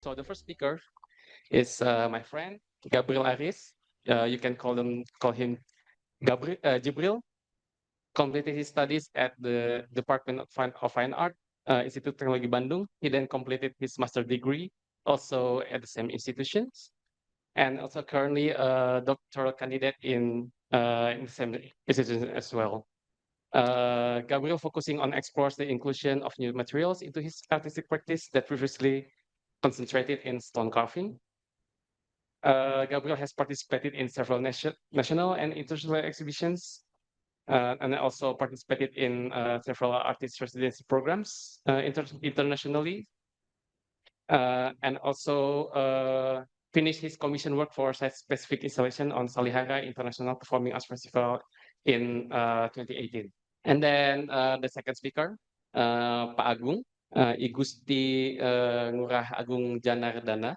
So the first speaker is my friend Gabriel Aris. You can call him Jibril. Completed his studies at the Department of Fine Art, Institut Teknologi Bandung. He then completed his master degree also at the same institutions, and also currently a doctoral candidate in the same institution as well. Gabriel focusing on explores the inclusion of new materials into his artistic practice that previously concentrated in stone carving. Gabriel has participated in several national and international exhibitions, and also participated in several artist residency programs internationally, and also finished his commission work for site-specific installation on Salihara International Performing Arts Festival in 2018. And then the second speaker, Pak Agung, I Gusti Ngurah Agung Janardana,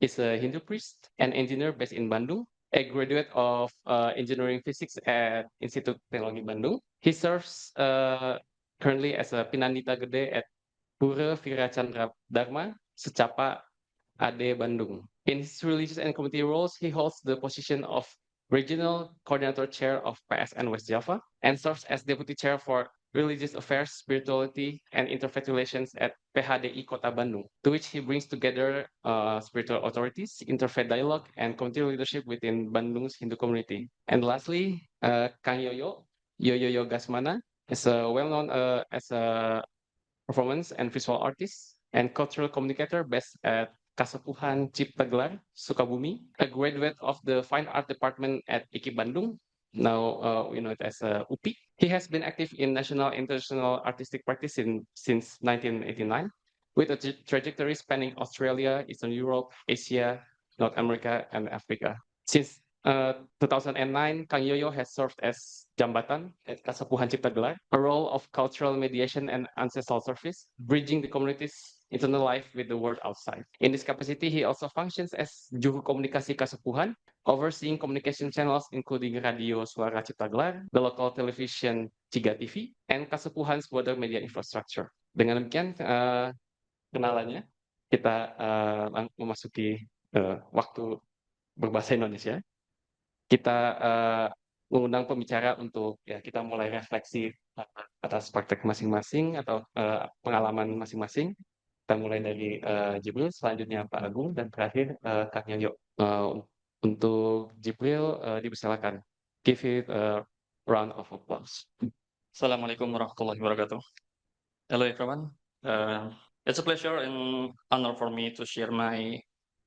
is a Hindu priest and engineer based in Bandung, a graduate of engineering physics at Institut Teknologi Bandung. He serves currently as a Pinandita Gede at Pura Viracandra Dharma, Secapa Ade Bandung. In his religious and community roles, he holds the position of Regional Coordinator Chair of PSN West Java and serves as Deputy Chair for Religious Affairs, Spirituality, and Interfaith Relations at PHDI Kota Bandung, to which he brings together spiritual authorities, interfaith dialogue, and community leadership within Bandung's Hindu community. And lastly, Kang Yoyo Gasmana, is well-known as a performance and visual artist and cultural communicator based at Kasepuhan Cipta Gelar, Sukabumi, a graduate of the Fine Art Department at IKI Bandung. Now we know it as UPI. He has been active in national and international artistic practice since 1989, with a trajectory spanning Australia, Eastern Europe, Asia, North America, and Africa. Since 2009, Kang Yoyo has served as Jambatan at Kasepuhan Cipta Gelar, a role of cultural mediation and ancestral service, bridging the community's internal life with the world outside. In this capacity, he also functions as Juru Komunikasi Kasepuhan, overseeing communication channels including Radio Suara Cipta Gelar, the local television Ciga TV, and Kasepuhan's broader media infrastructure. Dengan demikian, kenalannya, kita memasuki waktu berbahasa Indonesia. Kita mengundang pembicara untuk ya kita mulai refleksi atas praktek masing-masing atau pengalaman masing-masing. Kita mulai dari Jibril, selanjutnya Pak Agung, dan terakhir Kang Yoyo. Untuk Jibril, dipersilakan. Give it a round of applause. Assalamualaikum warahmatullahi wabarakatuh. Hello everyone. It's a pleasure and honor for me to share my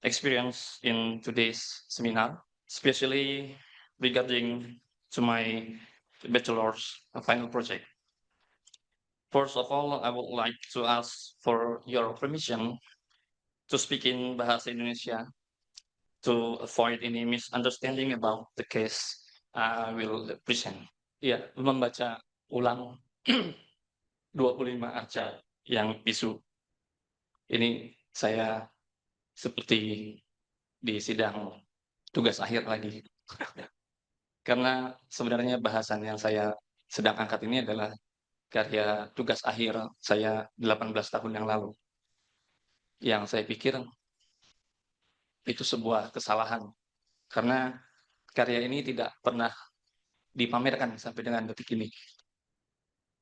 experience in today's seminar, especially regarding to my bachelor's final project. First of all, I would like to ask for your permission to speak in Bahasa Indonesia to avoid any misunderstanding about the case I will present. Ya, membaca ulang 25 arca yang bisu. Ini saya seperti di sidang tugas akhir lagi. Karena sebenarnya bahasan yang saya sedang angkat ini adalah karya tugas akhir saya 18 tahun yang lalu. Yang saya pikir itu sebuah kesalahan. Karena karya ini tidak pernah dipamerkan sampai dengan detik ini.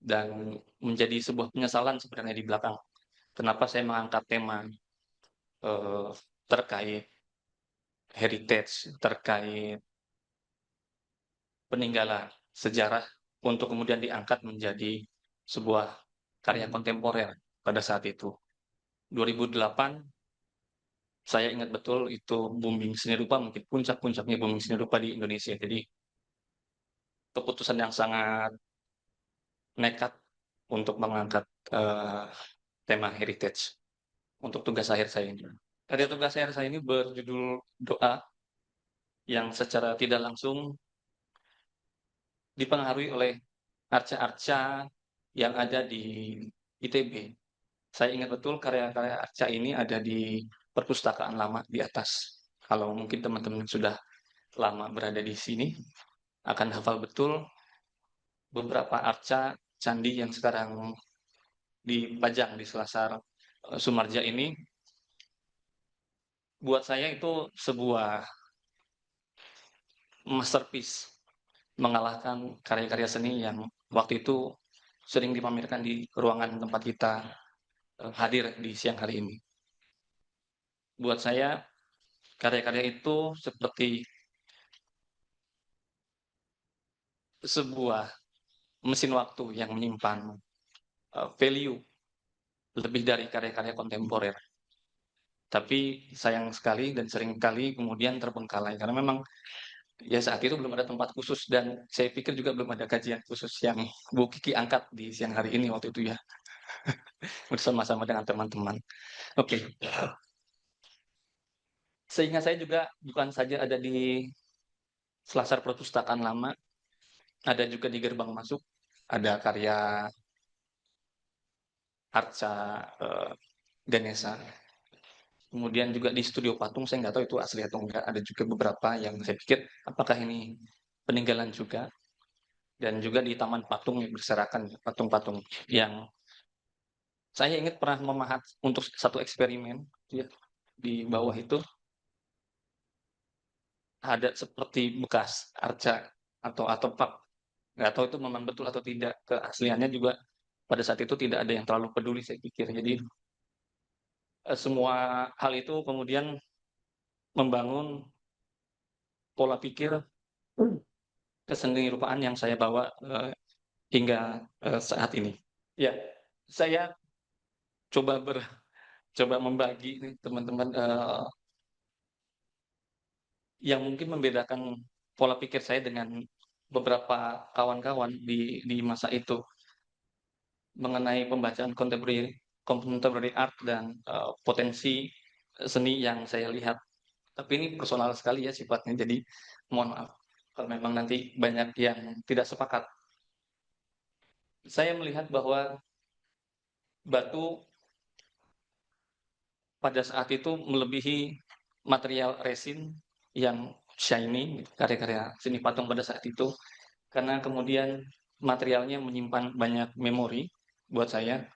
Dan menjadi sebuah penyesalan sebenarnya di belakang. Kenapa saya mengangkat tema terkait heritage, terkait peninggalan sejarah untuk kemudian diangkat menjadi sebuah karya kontemporer pada saat itu. 2008 saya ingat betul itu booming seni rupa, mungkin puncak-puncaknya booming seni rupa di Indonesia. Jadi keputusan yang sangat nekat untuk mengangkat tema heritage untuk tugas akhir saya ini. Karya tugas akhir saya ini berjudul Doa, yang secara tidak langsung dipengaruhi oleh arca-arca yang ada di ITB. Saya ingat betul karya-karya arca ini ada di perpustakaan lama di atas. Kalau mungkin teman-teman sudah lama berada di sini, akan hafal betul beberapa arca candi yang sekarang dipajang di Selasar Sumarja ini buat saya itu sebuah masterpiece, mengalahkan karya-karya seni yang waktu itu sering dipamerkan di ruangan tempat kita hadir di siang hari ini. Buat saya, karya-karya itu seperti sebuah mesin waktu yang menyimpan value lebih dari karya-karya kontemporer. Tapi sayang sekali dan seringkali kemudian terbengkalai karena memang ya saat itu belum ada tempat khusus dan saya pikir juga belum ada kajian khusus yang Bu Kiki angkat di siang hari ini waktu itu ya, bersama-sama dengan teman-teman. Oke, seingat saya juga bukan saja ada di Selasar Perpustakaan Lama, ada juga di gerbang masuk, ada karya Arca Ganesha. Kemudian juga di Studio Patung, saya nggak tahu itu asli atau enggak, ada juga beberapa yang saya pikir apakah ini peninggalan juga. Dan juga di Taman Patung yang berserakan patung-patung yang saya ingat pernah memahat untuk satu eksperimen ya, di bawah itu ada seperti bekas arca atau artefak. Nggak tahu itu memang betul atau tidak. Keasliannya juga pada saat itu tidak ada yang terlalu peduli saya pikir. Jadi semua hal itu kemudian membangun pola pikir keseni rupaan yang saya bawa hingga saat ini. Ya, saya coba coba membagi nih teman-teman yang mungkin membedakan pola pikir saya dengan beberapa kawan-kawan di masa itu mengenai pembacaan contemporary art dan potensi seni yang saya lihat. Tapi ini personal sekali ya sifatnya, jadi mohon maaf kalau memang nanti banyak yang tidak sepakat. Saya melihat bahwa batu pada saat itu melebihi material resin yang shiny, karya-karya seni patung pada saat itu, karena kemudian materialnya menyimpan banyak memori buat saya,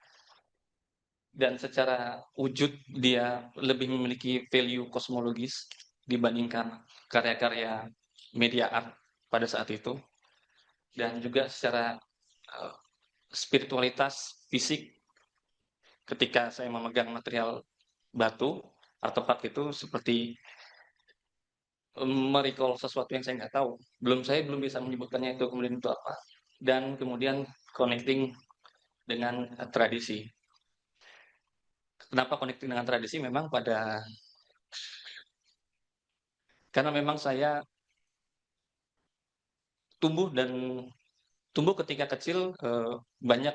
dan secara wujud dia lebih memiliki value kosmologis dibandingkan karya-karya media art pada saat itu, dan juga secara uh, spiritualitas fisik ketika saya memegang material batu artefak itu seperti merecall sesuatu yang saya nggak tahu. Saya belum bisa menyebutkannya itu kemudian itu apa. Dan kemudian connecting dengan tradisi. Kenapa connecting dengan tradisi? Memang karena memang saya tumbuh dan tumbuh ketika kecil banyak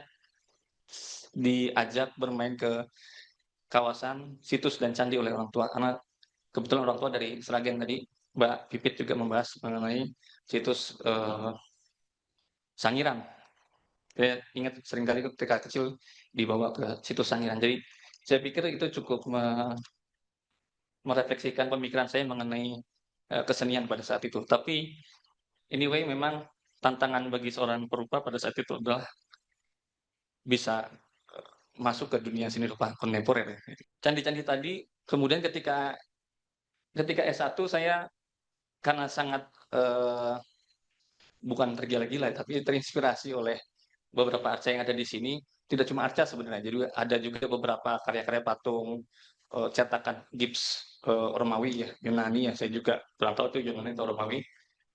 diajak bermain ke kawasan situs dan candi oleh orang tua. Karena kebetulan orang tua dari Sragen tadi, Mbak Pipit juga membahas mengenai situs Sangiran. Saya ingat seringkali ketika kecil dibawa ke situs Sangiran. Jadi saya pikir itu cukup merefleksikan pemikiran saya mengenai kesenian pada saat itu. Tapi anyway memang tantangan bagi seorang perupa pada saat itu adalah bisa masuk ke dunia seni rupa kontemporer ya. Candi-candi tadi kemudian ketika ketika S1 saya karena sangat bukan tergila-gila tapi terinspirasi oleh beberapa arca yang ada di sini, tidak cuma arca sebenarnya, jadi ada juga beberapa karya-karya patung cetakan gips Romawi ya, Yunani ya, saya juga kurang tahu itu Yunani atau Romawi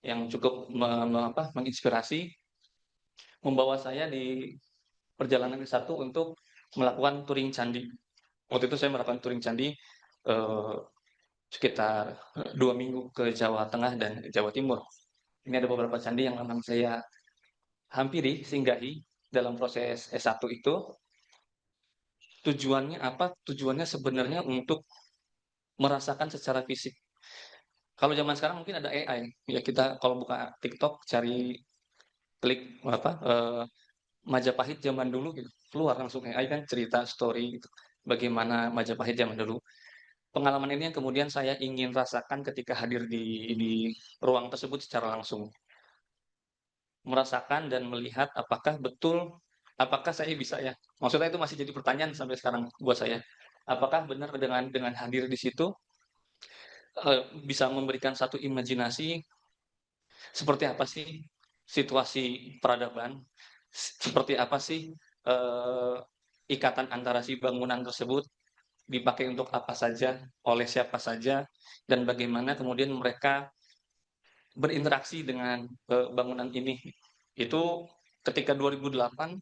yang cukup menginspirasi, membawa saya di perjalanan ke satu untuk melakukan touring candi. Waktu itu saya melakukan touring candi eh, sekitar 2 minggu ke Jawa Tengah dan Jawa Timur. Ini ada beberapa candi yang memang saya hampiri, singgahi dalam proses S1 itu. Tujuannya apa? Tujuannya sebenarnya untuk merasakan secara fisik. Kalau zaman sekarang mungkin ada AI, ya kita kalau buka TikTok cari klik Majapahit zaman dulu gitu, keluar langsung AI kan cerita story gitu, bagaimana Majapahit zaman dulu. Pengalaman ini yang kemudian saya ingin rasakan ketika hadir di ruang tersebut secara langsung. Merasakan dan melihat apakah saya bisa ya, maksudnya itu masih jadi pertanyaan sampai sekarang buat saya. Apakah benar dengan hadir di situ bisa memberikan satu imajinasi seperti apa sih situasi peradaban, seperti apa sih, eee, ikatan antara si bangunan tersebut, dipakai untuk apa saja, oleh siapa saja, dan bagaimana kemudian mereka berinteraksi dengan, bangunan ini. Itu ketika 2008,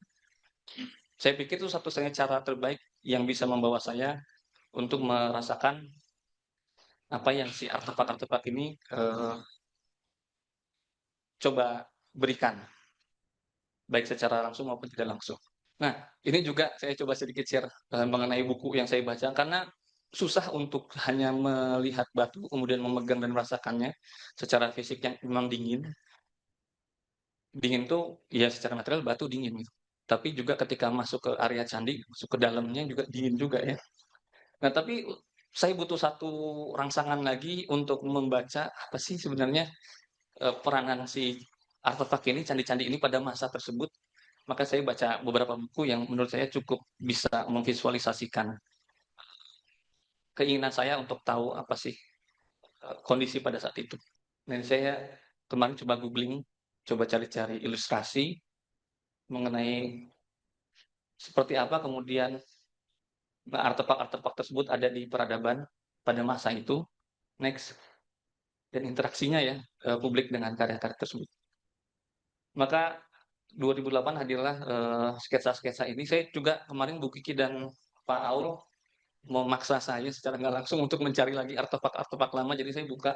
saya pikir itu satu-satunya cara terbaik yang bisa membawa saya untuk merasakan apa yang si artefak-artefak ini, coba berikan, baik secara langsung maupun tidak langsung. Nah, ini juga saya coba sedikit share, mengenai buku yang saya baca, karena susah untuk hanya melihat batu, kemudian memegang dan merasakannya secara fisik yang memang dingin. Dingin tuh, ya secara material batu dingin gitu. Tapi juga ketika masuk ke area candi, masuk ke dalamnya juga dingin juga ya. Nah, tapi saya butuh satu rangsangan lagi untuk membaca apa sih sebenarnya, peranan si artefak ini, candi-candi ini pada masa tersebut. Maka saya baca beberapa buku yang menurut saya cukup bisa memvisualisasikan keinginan saya untuk tahu apa sih, kondisi pada saat itu. Dan saya kemarin coba googling, coba cari-cari ilustrasi mengenai seperti apa kemudian artefak-artefak tersebut ada di peradaban pada masa itu. Next, dan interaksinya ya, publik dengan karya-karya tersebut. Maka 2008 hadirlah, sketsa-sketsa ini. Saya juga kemarin Bu Kiki dan Pak Aul memaksa saya secara nggak langsung untuk mencari lagi artefak-artefak lama, jadi saya buka,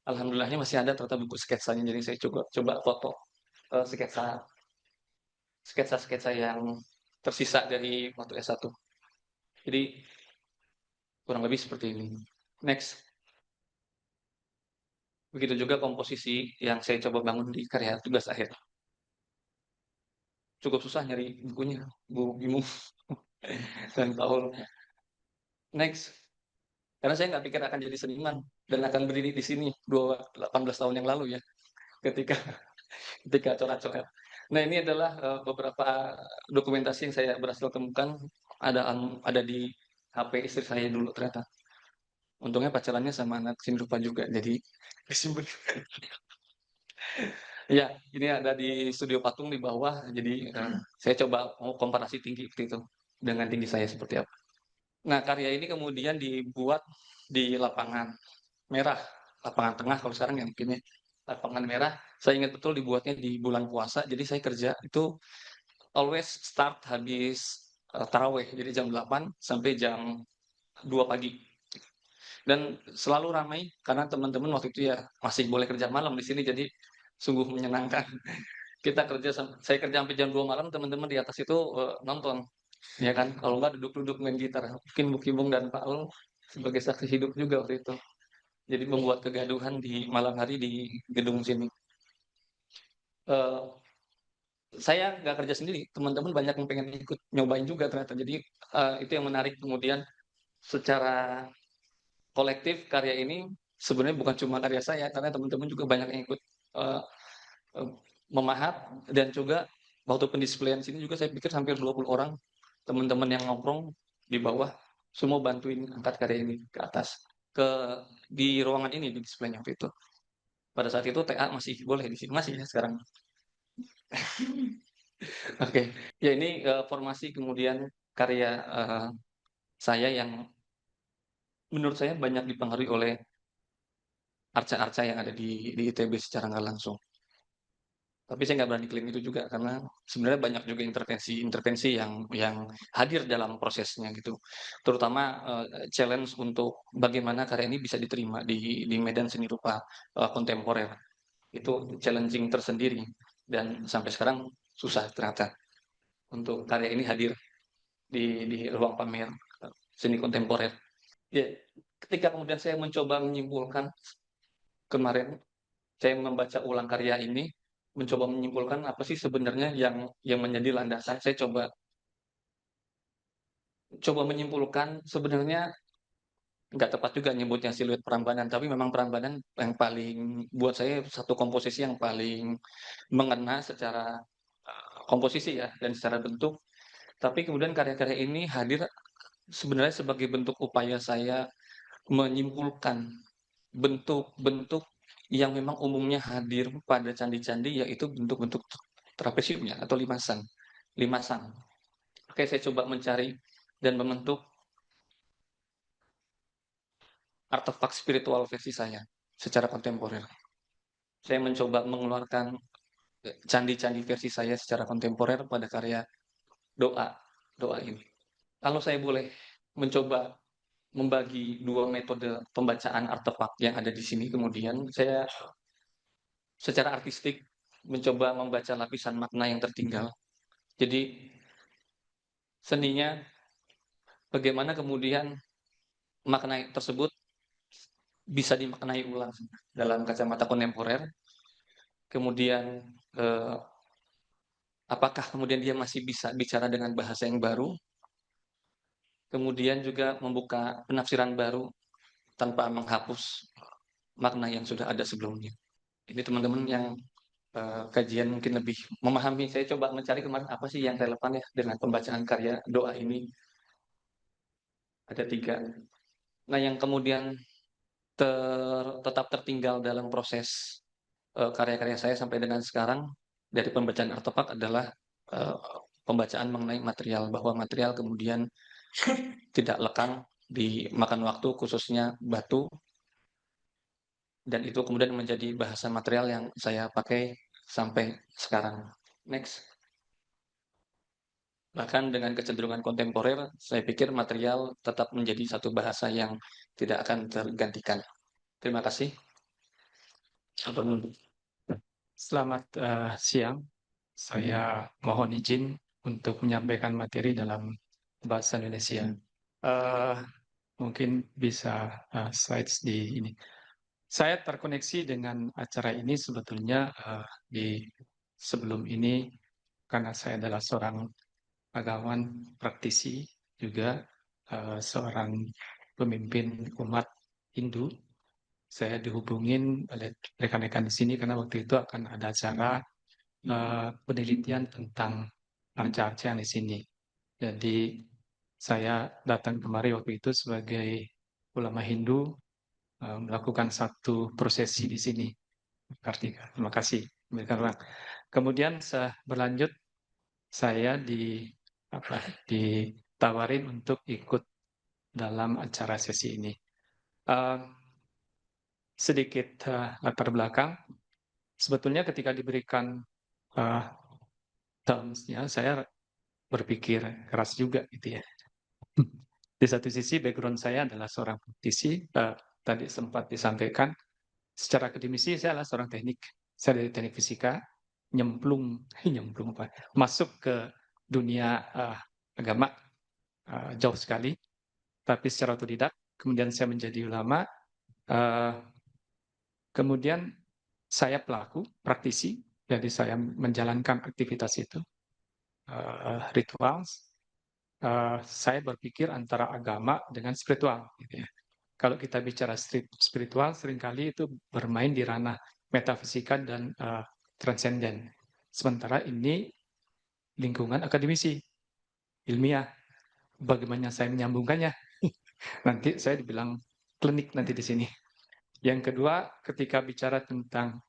alhamdulillahnya masih ada ternyata buku sketsanya, jadi saya coba coba foto, sketsa-sketsa yang tersisa dari waktu S1. Jadi kurang lebih seperti ini. Next. Begitu juga komposisi yang saya coba bangun di karya tugas akhir. Cukup susah nyari bukunya, Bu Bimo dan Paul. Next. Karena saya nggak pikir akan jadi seniman dan akan berdiri di sini 18 tahun yang lalu ya, ketika ketika coret-coret. Nah, ini adalah, beberapa dokumentasi yang saya berhasil temukan, ada di HP istri saya dulu ternyata. Untungnya pacarannya sama anak Sinurupa juga, jadi kesimpan. Iya, ini ada di studio patung di bawah, jadi, saya coba mau komparasi tinggi waktu itu, dengan tinggi saya seperti apa. Nah, karya ini kemudian dibuat di lapangan merah, lapangan tengah kalau sekarang ya mungkin ya, lapangan merah. Saya ingat betul dibuatnya di bulan puasa, jadi saya kerja itu always start habis, tarawih, jadi jam 8 sampai jam 2 pagi. Dan selalu ramai karena teman-teman waktu itu ya masih boleh kerja malam di sini, jadi sungguh menyenangkan. Kita kerja saya kerja sampai jam 2 malam, teman-teman di atas itu, nonton, ya kan. Kalau enggak duduk-duduk main gitar. Mungkin Bu Kibung dan Pak Ul sebagai saksi hidup juga waktu itu. Jadi membuat kegaduhan di malam hari di gedung sini. Eee, saya nggak kerja sendiri, teman-teman banyak yang pengen ikut nyobain juga ternyata. Jadi, itu yang menarik kemudian secara kolektif karya ini sebenarnya bukan cuma karya saya, karena teman-teman juga banyak yang ikut, eee eee, memahat dan juga waktu pendisplayan sini juga saya pikir hampir 20 orang, teman-teman yang nongkrong di bawah, semua bantuin angkat karya ini ke atas, di ruangan ini di displaynya waktu itu. Pada saat itu TA masih boleh di sini, masih ya sekarang. Oke, ya ini, formasi kemudian karya, saya yang menurut saya banyak dipengaruhi oleh arca-arca yang ada di ITB secara nggak langsung. Tapi saya nggak berani klaim itu juga karena sebenarnya banyak juga intervensi-intervensi yang hadir dalam prosesnya gitu. Terutama, challenge untuk bagaimana karya ini bisa diterima di medan seni rupa, kontemporer. Itu challenging tersendiri dan sampai sekarang susah ternyata untuk karya ini hadir di ruang pamer, seni kontemporer. Ya, ketika kemudian saya mencoba menyimpulkan kemarin, saya membaca ulang karya ini, mencoba menyimpulkan apa sih sebenarnya yang menjadi landasan. Saya coba coba menyimpulkan sebenarnya nggak tepat juga nyebutnya siluet Prambanan, tapi memang Prambanan yang paling buat saya satu komposisi yang paling mengena secara, komposisi ya dan secara bentuk. Tapi kemudian karya-karya ini hadir sebenarnya sebagai bentuk upaya saya menyimpulkan bentuk-bentuk yang memang umumnya hadir pada candi-candi, yaitu bentuk-bentuk trapesiumnya atau limasan. Limasan. Oke, saya coba mencari dan membentuk artefak spiritual versi saya secara kontemporer. Saya mencoba mengeluarkan candi-candi versi saya secara kontemporer pada karya doa, doa ini. Kalau saya boleh mencoba membagi dua metode pembacaan artefak yang ada di sini, kemudian saya secara artistik mencoba membaca lapisan makna yang tertinggal. Jadi seninya bagaimana kemudian makna tersebut bisa dimaknai ulang dalam kacamata kontemporer. Kemudian apakah kemudian dia masih bisa bicara dengan bahasa yang baru? Kemudian juga membuka penafsiran baru tanpa menghapus makna yang sudah ada sebelumnya. Ini teman-teman yang kajian mungkin lebih memahami. Saya coba mencari kemarin apa sih yang relevan ya dengan pembacaan karya doa ini. Ada 3. Nah, yang kemudian tetap tertinggal dalam proses karya-karya saya sampai dengan sekarang dari pembacaan artefak adalah pembacaan mengenai material, bahwa material kemudian tidak lekang dimakan waktu, khususnya batu, dan itu kemudian menjadi bahasa material yang saya pakai sampai sekarang. Next. Bahkan dengan kecenderungan kontemporer, saya pikir material tetap menjadi satu bahasa yang tidak akan tergantikan. Terima kasih. Selamat siang. Saya mohon izin untuk menyampaikan materi dalam bahasa Indonesia. Mungkin bisa slides di ini. Saya terkoneksi dengan acara ini sebetulnya di sebelum ini karena saya adalah seorang agawan praktisi, juga seorang pemimpin umat Hindu. Saya dihubungin oleh rekan-rekan di sini karena waktu itu akan ada acara penelitian tentang arca-arca di sini. Jadi saya datang kemari waktu itu sebagai ulama Hindu melakukan satu prosesi di sini. Kartika, terima kasih. Kemudian berlanjut saya ditawarin untuk ikut dalam acara sesi ini. Sedikit latar belakang. Sebetulnya ketika diberikan terms-nya, saya berpikir keras juga gitu ya. Di satu sisi background saya adalah seorang praktisi, tadi sempat disampaikan. Secara akademisi saya adalah seorang teknik. Saya dari teknik fisika, nyemplung masuk ke dunia agama jauh sekali, tapi secara otodidak. Kemudian saya menjadi ulama. Kemudian saya pelaku, praktisi, jadi saya menjalankan aktivitas itu, ritual. Saya berpikir antara agama dengan spiritual. Gitu ya. Kalau kita bicara spiritual, seringkali itu bermain di ranah metafisika dan transenden. Sementara ini lingkungan akademisi, ilmiah. Bagaimana saya menyambungkannya? Nanti saya dibilang klinik nanti di sini. Yang kedua, ketika bicara tentang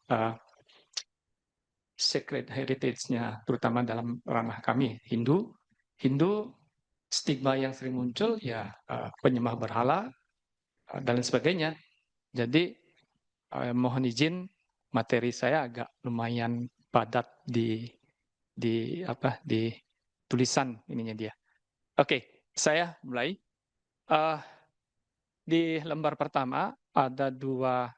sacred heritage-nya, terutama dalam ranah kami, Hindu, stigma yang sering muncul ya penyembah berhala dan lain sebagainya. Jadi mohon izin materi saya agak lumayan padat di tulisan ininya dia. Oke, saya mulai. Di lembar pertama ada 2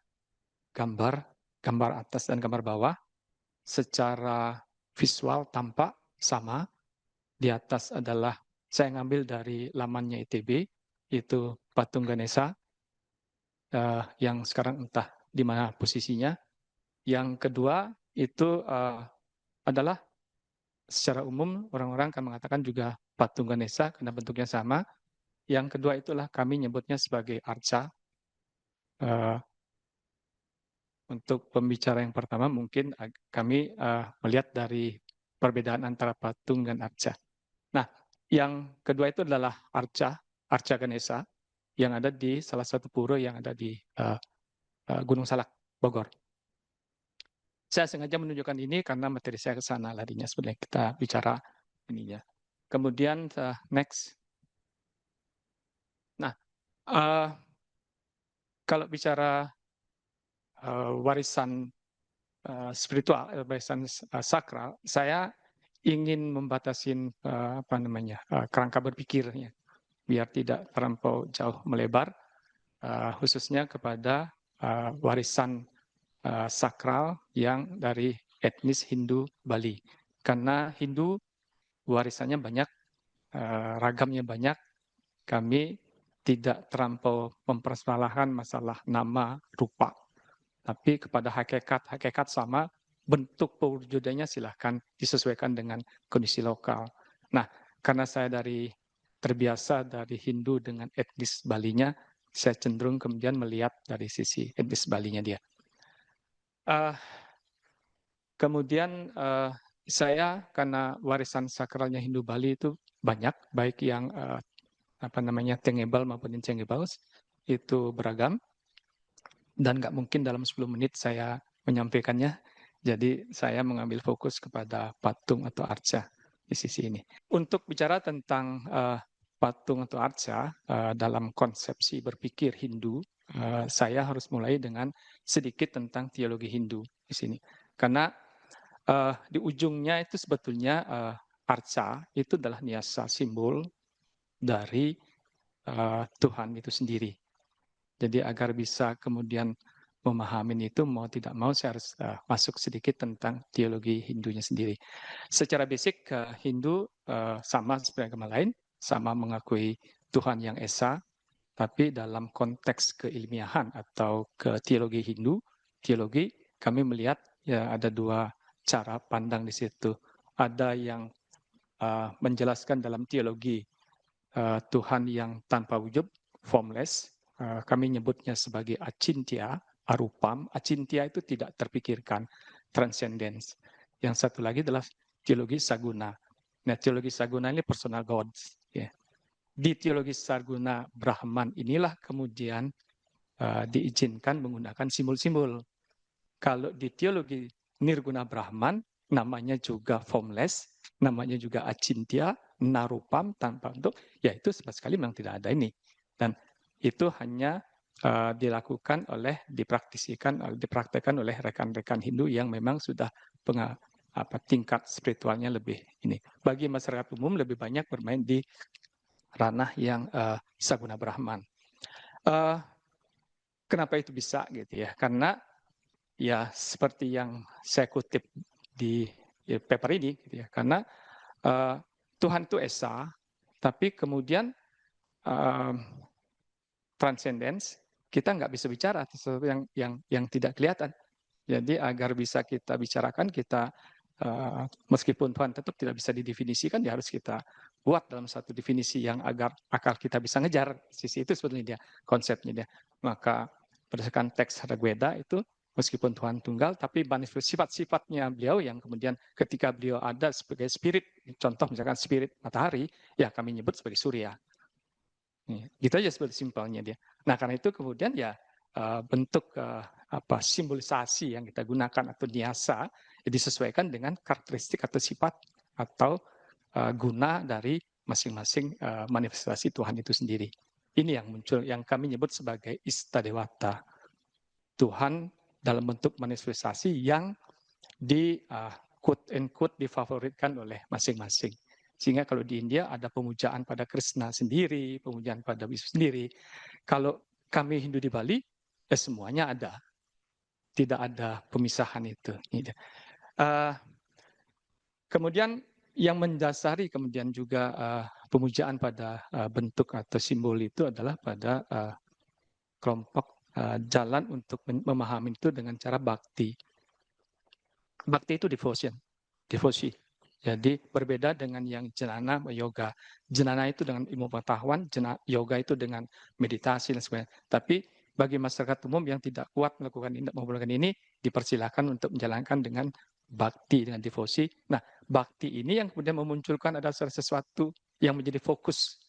gambar atas dan gambar bawah. Secara visual tampak sama. Di atas adalah saya ngambil dari lamannya ITB, itu patung Ganesha yang sekarang entah di mana posisinya. Yang kedua itu adalah secara umum orang-orang akan mengatakan juga patung Ganesha karena bentuknya sama. Yang kedua itulah kami nyebutnya sebagai arca. Untuk pembicara yang pertama mungkin kami melihat dari perbedaan antara patung dan arca. Nah, yang kedua itu adalah arca Ganesha yang ada di salah satu pura yang ada di Gunung Salak, Bogor. Saya sengaja menunjukkan ini karena materi saya ke sana larinya sebenarnya kita bicara ininya. Kemudian next. Nah, kalau bicara warisan spiritual, warisan sakral, saya ingin membatasin kerangka berpikirnya biar tidak terlampau jauh melebar, khususnya kepada warisan sakral yang dari etnis Hindu Bali. Karena Hindu warisannya banyak, ragamnya banyak, kami tidak terlampau mempermasalahkan masalah nama, rupa. Tapi kepada hakikat sama, bentuk pewujudannya silahkan disesuaikan dengan kondisi lokal. Nah, karena saya terbiasa dari Hindu dengan etnis Balinya, saya cenderung kemudian melihat dari sisi etnis Balinya dia. Kemudian saya karena warisan sakralnya Hindu Bali itu banyak, baik yang tangible maupun intangible, itu beragam. Dan nggak mungkin dalam 10 menit saya menyampaikannya. Jadi saya mengambil fokus kepada patung atau arca di sisi ini. Untuk bicara tentang patung atau arca dalam konsepsi berpikir Hindu, saya harus mulai dengan sedikit tentang teologi Hindu di sini. Karena di ujungnya itu sebetulnya arca itu adalah niasa simbol dari Tuhan itu sendiri. Jadi agar bisa kemudian memahami itu, mau tidak mau saya harus masuk sedikit tentang teologi Hindunya sendiri. Secara basic Hindu sama seperti agama lain, sama mengakui Tuhan yang Esa, tapi dalam konteks keilmiahan atau ke teologi Hindu, teologi kami melihat ya ada dua cara pandang di situ. Ada yang menjelaskan dalam teologi Tuhan yang tanpa wujud, formless, kami nyebutnya sebagai acintya, arupam. Acintya itu tidak terpikirkan, transcendence. Yang satu lagi adalah teologi saguna. Nah, teologi saguna ini personal gods. Ya. Di teologi saguna Brahman inilah kemudian diizinkan menggunakan simbol-simbol. Kalau di teologi nirguna Brahman, namanya juga formless, namanya juga acintya, narupam, tanpa bentuk, ya itu sama sekali memang tidak ada ini. Dan itu hanya dilakukan dipraktekkan oleh rekan-rekan Hindu yang memang sudah tingkat spiritualnya lebih ini. Bagi masyarakat umum lebih banyak bermain di ranah yang saguna Brahman. Kenapa itu bisa gitu ya? Karena ya seperti yang saya kutip di paper ini, gitu ya. Karena Tuhan itu Esa, tapi kemudian transcendence kita nggak bisa bicara sesuatu yang tidak kelihatan. Jadi agar bisa kita bicarakan, kita meskipun Tuhan tetap tidak bisa didefinisikan, ya harus kita buat dalam satu definisi yang agar akal kita bisa ngejar. Sisi itu sebetulnya dia konsepnya dia. Maka berdasarkan teks Rigveda itu meskipun Tuhan tunggal, tapi sifat-sifatnya beliau yang kemudian ketika beliau ada sebagai spirit, contoh misalkan spirit matahari, ya kami nyebut sebagai surya. Gitu aja seperti simpelnya dia. Nah karena itu kemudian ya bentuk simbolisasi yang kita gunakan atau niasa ya disesuaikan dengan karakteristik atau sifat atau guna dari masing-masing manifestasi Tuhan itu sendiri. Ini yang muncul, yang kami nyebut sebagai Istadewata. Tuhan dalam bentuk manifestasi yang di quote and quote difavoritkan oleh masing-masing. Sehingga kalau di India ada pemujaan pada Krishna sendiri, pemujaan pada Wisnu sendiri. Kalau kami Hindu di Bali, ya semuanya ada. Tidak ada pemisahan itu. Kemudian yang mendasari kemudian juga pemujaan pada bentuk atau simbol itu adalah pada kelompok jalan untuk memahami itu dengan cara bakti. Bakti itu devosi. Jadi berbeda dengan yang jnana yoga. Jnana itu dengan ilmu pengetahuan, yoga itu dengan meditasi dan sebagainya. Tapi bagi masyarakat umum yang tidak kuat melakukan ini, dipersilakan untuk menjalankan dengan bakti, dengan devosi. Nah, bakti ini yang kemudian memunculkan ada sesuatu yang menjadi fokus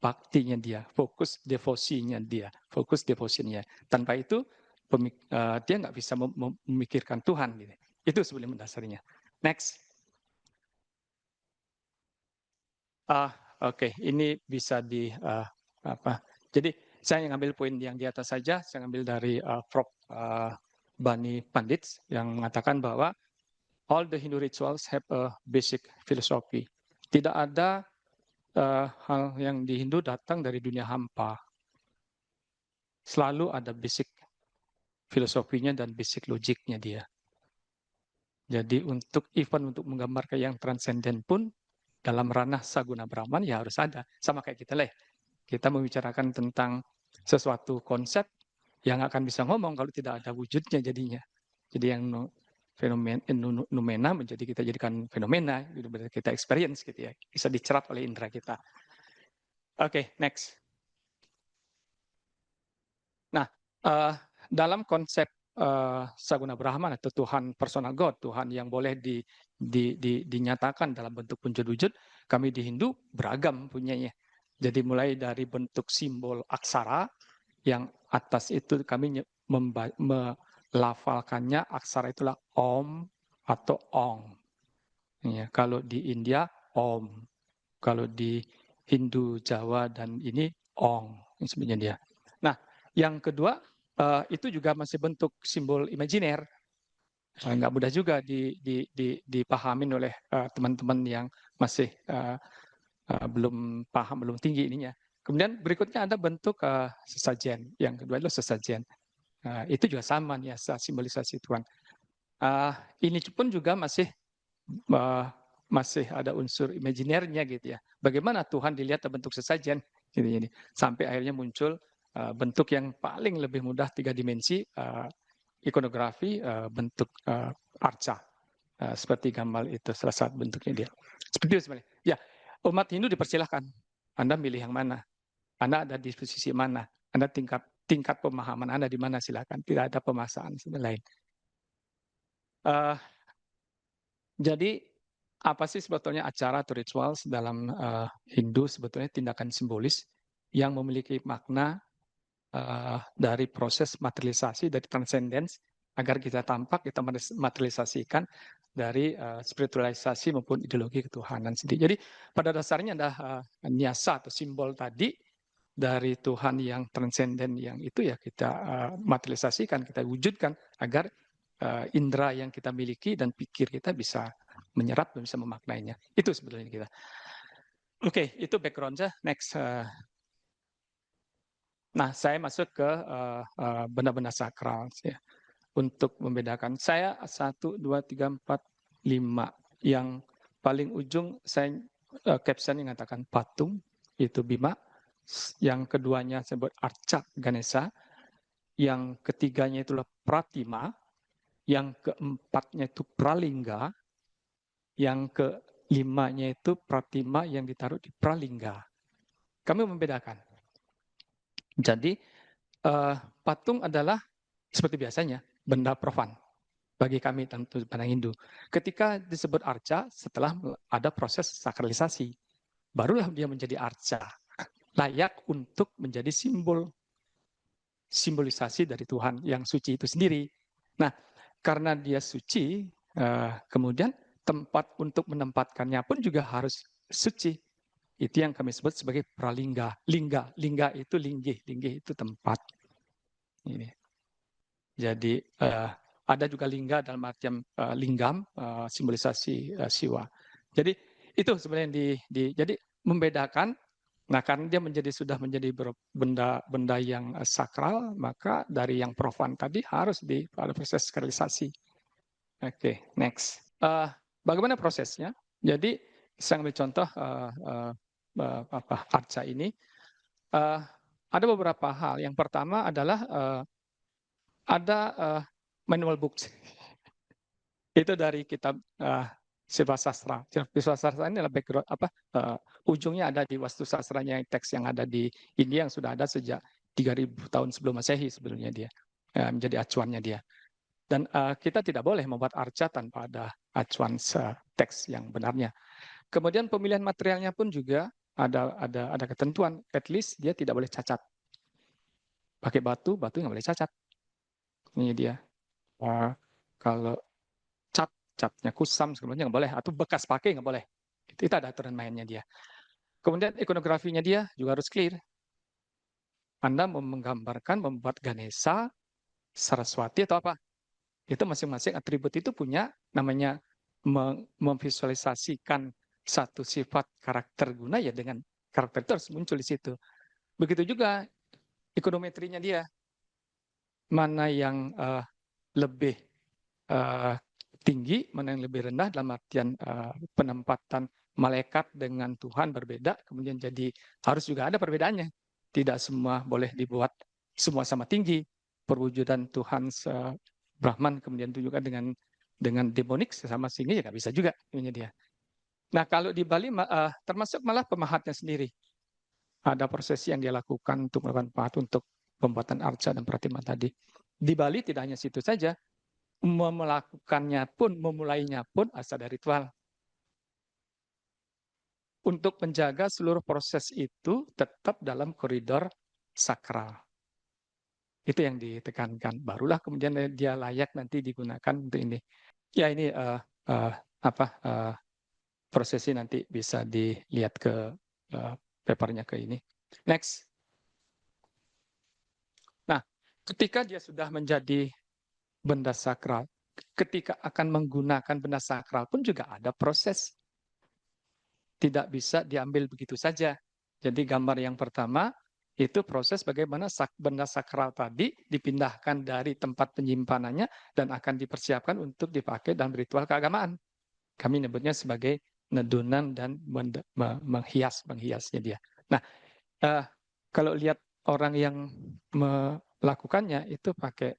baktinya dia, fokus devosinya dia, fokus devosinya. Tanpa itu dia nggak bisa memikirkan Tuhan. Gitu. Itu sebelum mendasarinya. Next. Oke, ini bisa di apa? Jadi saya ngambil poin yang di atas saja. Saya ngambil dari Prof. Bani Pandit yang mengatakan bahwa all the Hindu rituals have a basic philosophy. Tidak ada hal yang di Hindu datang dari dunia hampa. Selalu ada basic filosofinya dan basic logiknya dia. Jadi untuk menggambarkan yang transenden pun dalam ranah Saguna Brahman ya harus ada. Sama kayak kita lah. Kita membicarakan tentang sesuatu konsep yang akan bisa ngomong kalau tidak ada wujudnya jadinya. Jadi yang numena menjadi kita jadikan fenomena, kita experience gitu ya. Bisa dicerap oleh indera kita. Oke, next. Nah, dalam konsep Saguna Brahman atau Tuhan personal God, Tuhan yang boleh dinyatakan dalam bentuk wujud-wujud, kami di Hindu beragam punyanya. Jadi mulai dari bentuk simbol aksara, yang atas itu kami melafalkannya, aksara itulah Om atau Ong. Ya, kalau di India, Om. Kalau di Hindu, Jawa, dan ini Ong. Sebenarnya dia. Nah, yang kedua, itu juga masih bentuk simbol imajiner. Nggak mudah juga dipahamin oleh teman-teman yang masih belum paham, belum tinggi ininya. Kemudian berikutnya ada bentuk sesajen. Yang kedua adalah sesajen. Itu juga sama nih, simbolisasi Tuhan. Ini pun juga masih ada unsur imajinernya gitu ya. Bagaimana Tuhan dilihat dalam bentuk sesajen, gitu jadi. Sampai akhirnya muncul bentuk yang paling lebih mudah 3 dimensi, ikonografi, bentuk arca. Seperti gambar itu salah satu bentuknya dia. Seperti itu sebenarnya. Ya, umat Hindu dipersilahkan. Anda milih yang mana? Anda ada di posisi mana? Anda tingkat pemahaman Anda di mana, silakan. Tidak ada pemaksaan lain. Jadi apa sih sebetulnya acara atau ritual dalam Hindu? Sebetulnya tindakan simbolis yang memiliki makna dari proses materialisasi, dari transcendence, agar kita tampak, kita materialisasikan dari spiritualisasi maupun ideologi ketuhanan sendiri. Jadi pada dasarnya ada nyasa atau simbol tadi dari Tuhan yang transenden yang itu ya kita materialisasikan, kita wujudkan agar indera yang kita miliki dan pikir kita bisa menyerap dan bisa memaknainya. Itu sebetulnya kita. Oke, itu background-nya. Next. Nah, saya masuk ke benda-benda sakral ya. Untuk membedakan. Saya 1, 2, 3, 4, 5. Yang paling ujung saya caption yang mengatakan patung, itu Bima. Yang keduanya saya sebut Arca Ganesha. Yang ketiganya itulah Pratima. Yang keempatnya itu Pralingga. Yang kelimanya itu Pratima yang ditaruh di Pralingga. Kami membedakan. Jadi patung adalah seperti biasanya benda profan bagi kami tentu pandang Hindu. Ketika disebut arca, setelah ada proses sakralisasi, barulah dia menjadi arca, layak untuk menjadi simbolisasi dari Tuhan yang suci itu sendiri. Nah, karena dia suci, kemudian tempat untuk menempatkannya pun juga harus suci. Itu yang kami sebut sebagai pralingga. Lingga itu linggih itu tempat. Ini. Jadi ada juga lingga dalam artian linggam, simbolisasi siwa. Jadi itu sebenarnya jadi membedakan. Nah, karena dia sudah menjadi benda yang sakral, maka dari yang profan tadi harus ada proses sterilisasi. Oke, next. Bagaimana prosesnya? Jadi saya ambil contoh arca ini. Ada beberapa hal. Yang pertama adalah ada manual books. Itu dari kitab Siva Sastra. Siva Sastra ini adalah background ujungnya ada di Wastu Sastranya, teks yang ada di India yang sudah ada sejak 3000 tahun sebelum Masehi sebenarnya dia. Menjadi acuannya dia. Dan kita tidak boleh membuat arca tanpa ada acuan teks yang benarnya. Kemudian pemilihan materialnya pun juga ada ketentuan. At least dia tidak boleh cacat. Pakai batu nggak boleh cacat. Ini dia. Kalau catnya kusam sebelumnya nggak boleh, atau bekas pakai nggak boleh. Itu ada aturan mainnya dia. Kemudian ikonografinya dia juga harus clear. Anda mau menggambarkan, membuat Ganesha, Saraswati atau apa? Itu masing-masing atribut itu punya namanya memvisualisasikan satu sifat karakter guna, ya dengan karakter itu harus muncul di situ. Begitu juga ikonometrinya dia. Mana yang lebih tinggi, mana yang lebih rendah, dalam artian penempatan malaikat dengan Tuhan berbeda, kemudian jadi harus juga ada perbedaannya. Tidak semua boleh dibuat semua sama tinggi. Perwujudan Tuhan Brahman kemudian itu juga dengan demonik sama sehingga ya nggak bisa juga ini dia. Nah kalau di Bali termasuk malah pemahatnya sendiri. Ada prosesi yang dia lakukan untuk melakukan pahat untuk pembuatan arca dan pratima tadi. Di Bali tidak hanya situ saja, melakukannya pun, memulainya pun asal dari ritual. Untuk menjaga seluruh proses itu tetap dalam koridor sakral. Itu yang ditekankan. Barulah kemudian dia layak nanti digunakan untuk ini. Ya ini prosesi nanti bisa dilihat ke papernya ke ini. Next. Nah, ketika dia sudah menjadi benda sakral, ketika akan menggunakan benda sakral pun juga ada proses. Tidak bisa diambil begitu saja. Jadi gambar yang pertama itu proses bagaimana benda sakral tadi dipindahkan dari tempat penyimpanannya dan akan dipersiapkan untuk dipakai dalam ritual keagamaan. Kami nyebutnya sebagai nedunan dan menghiasnya dia. Nah, kalau lihat orang yang melakukannya itu pakai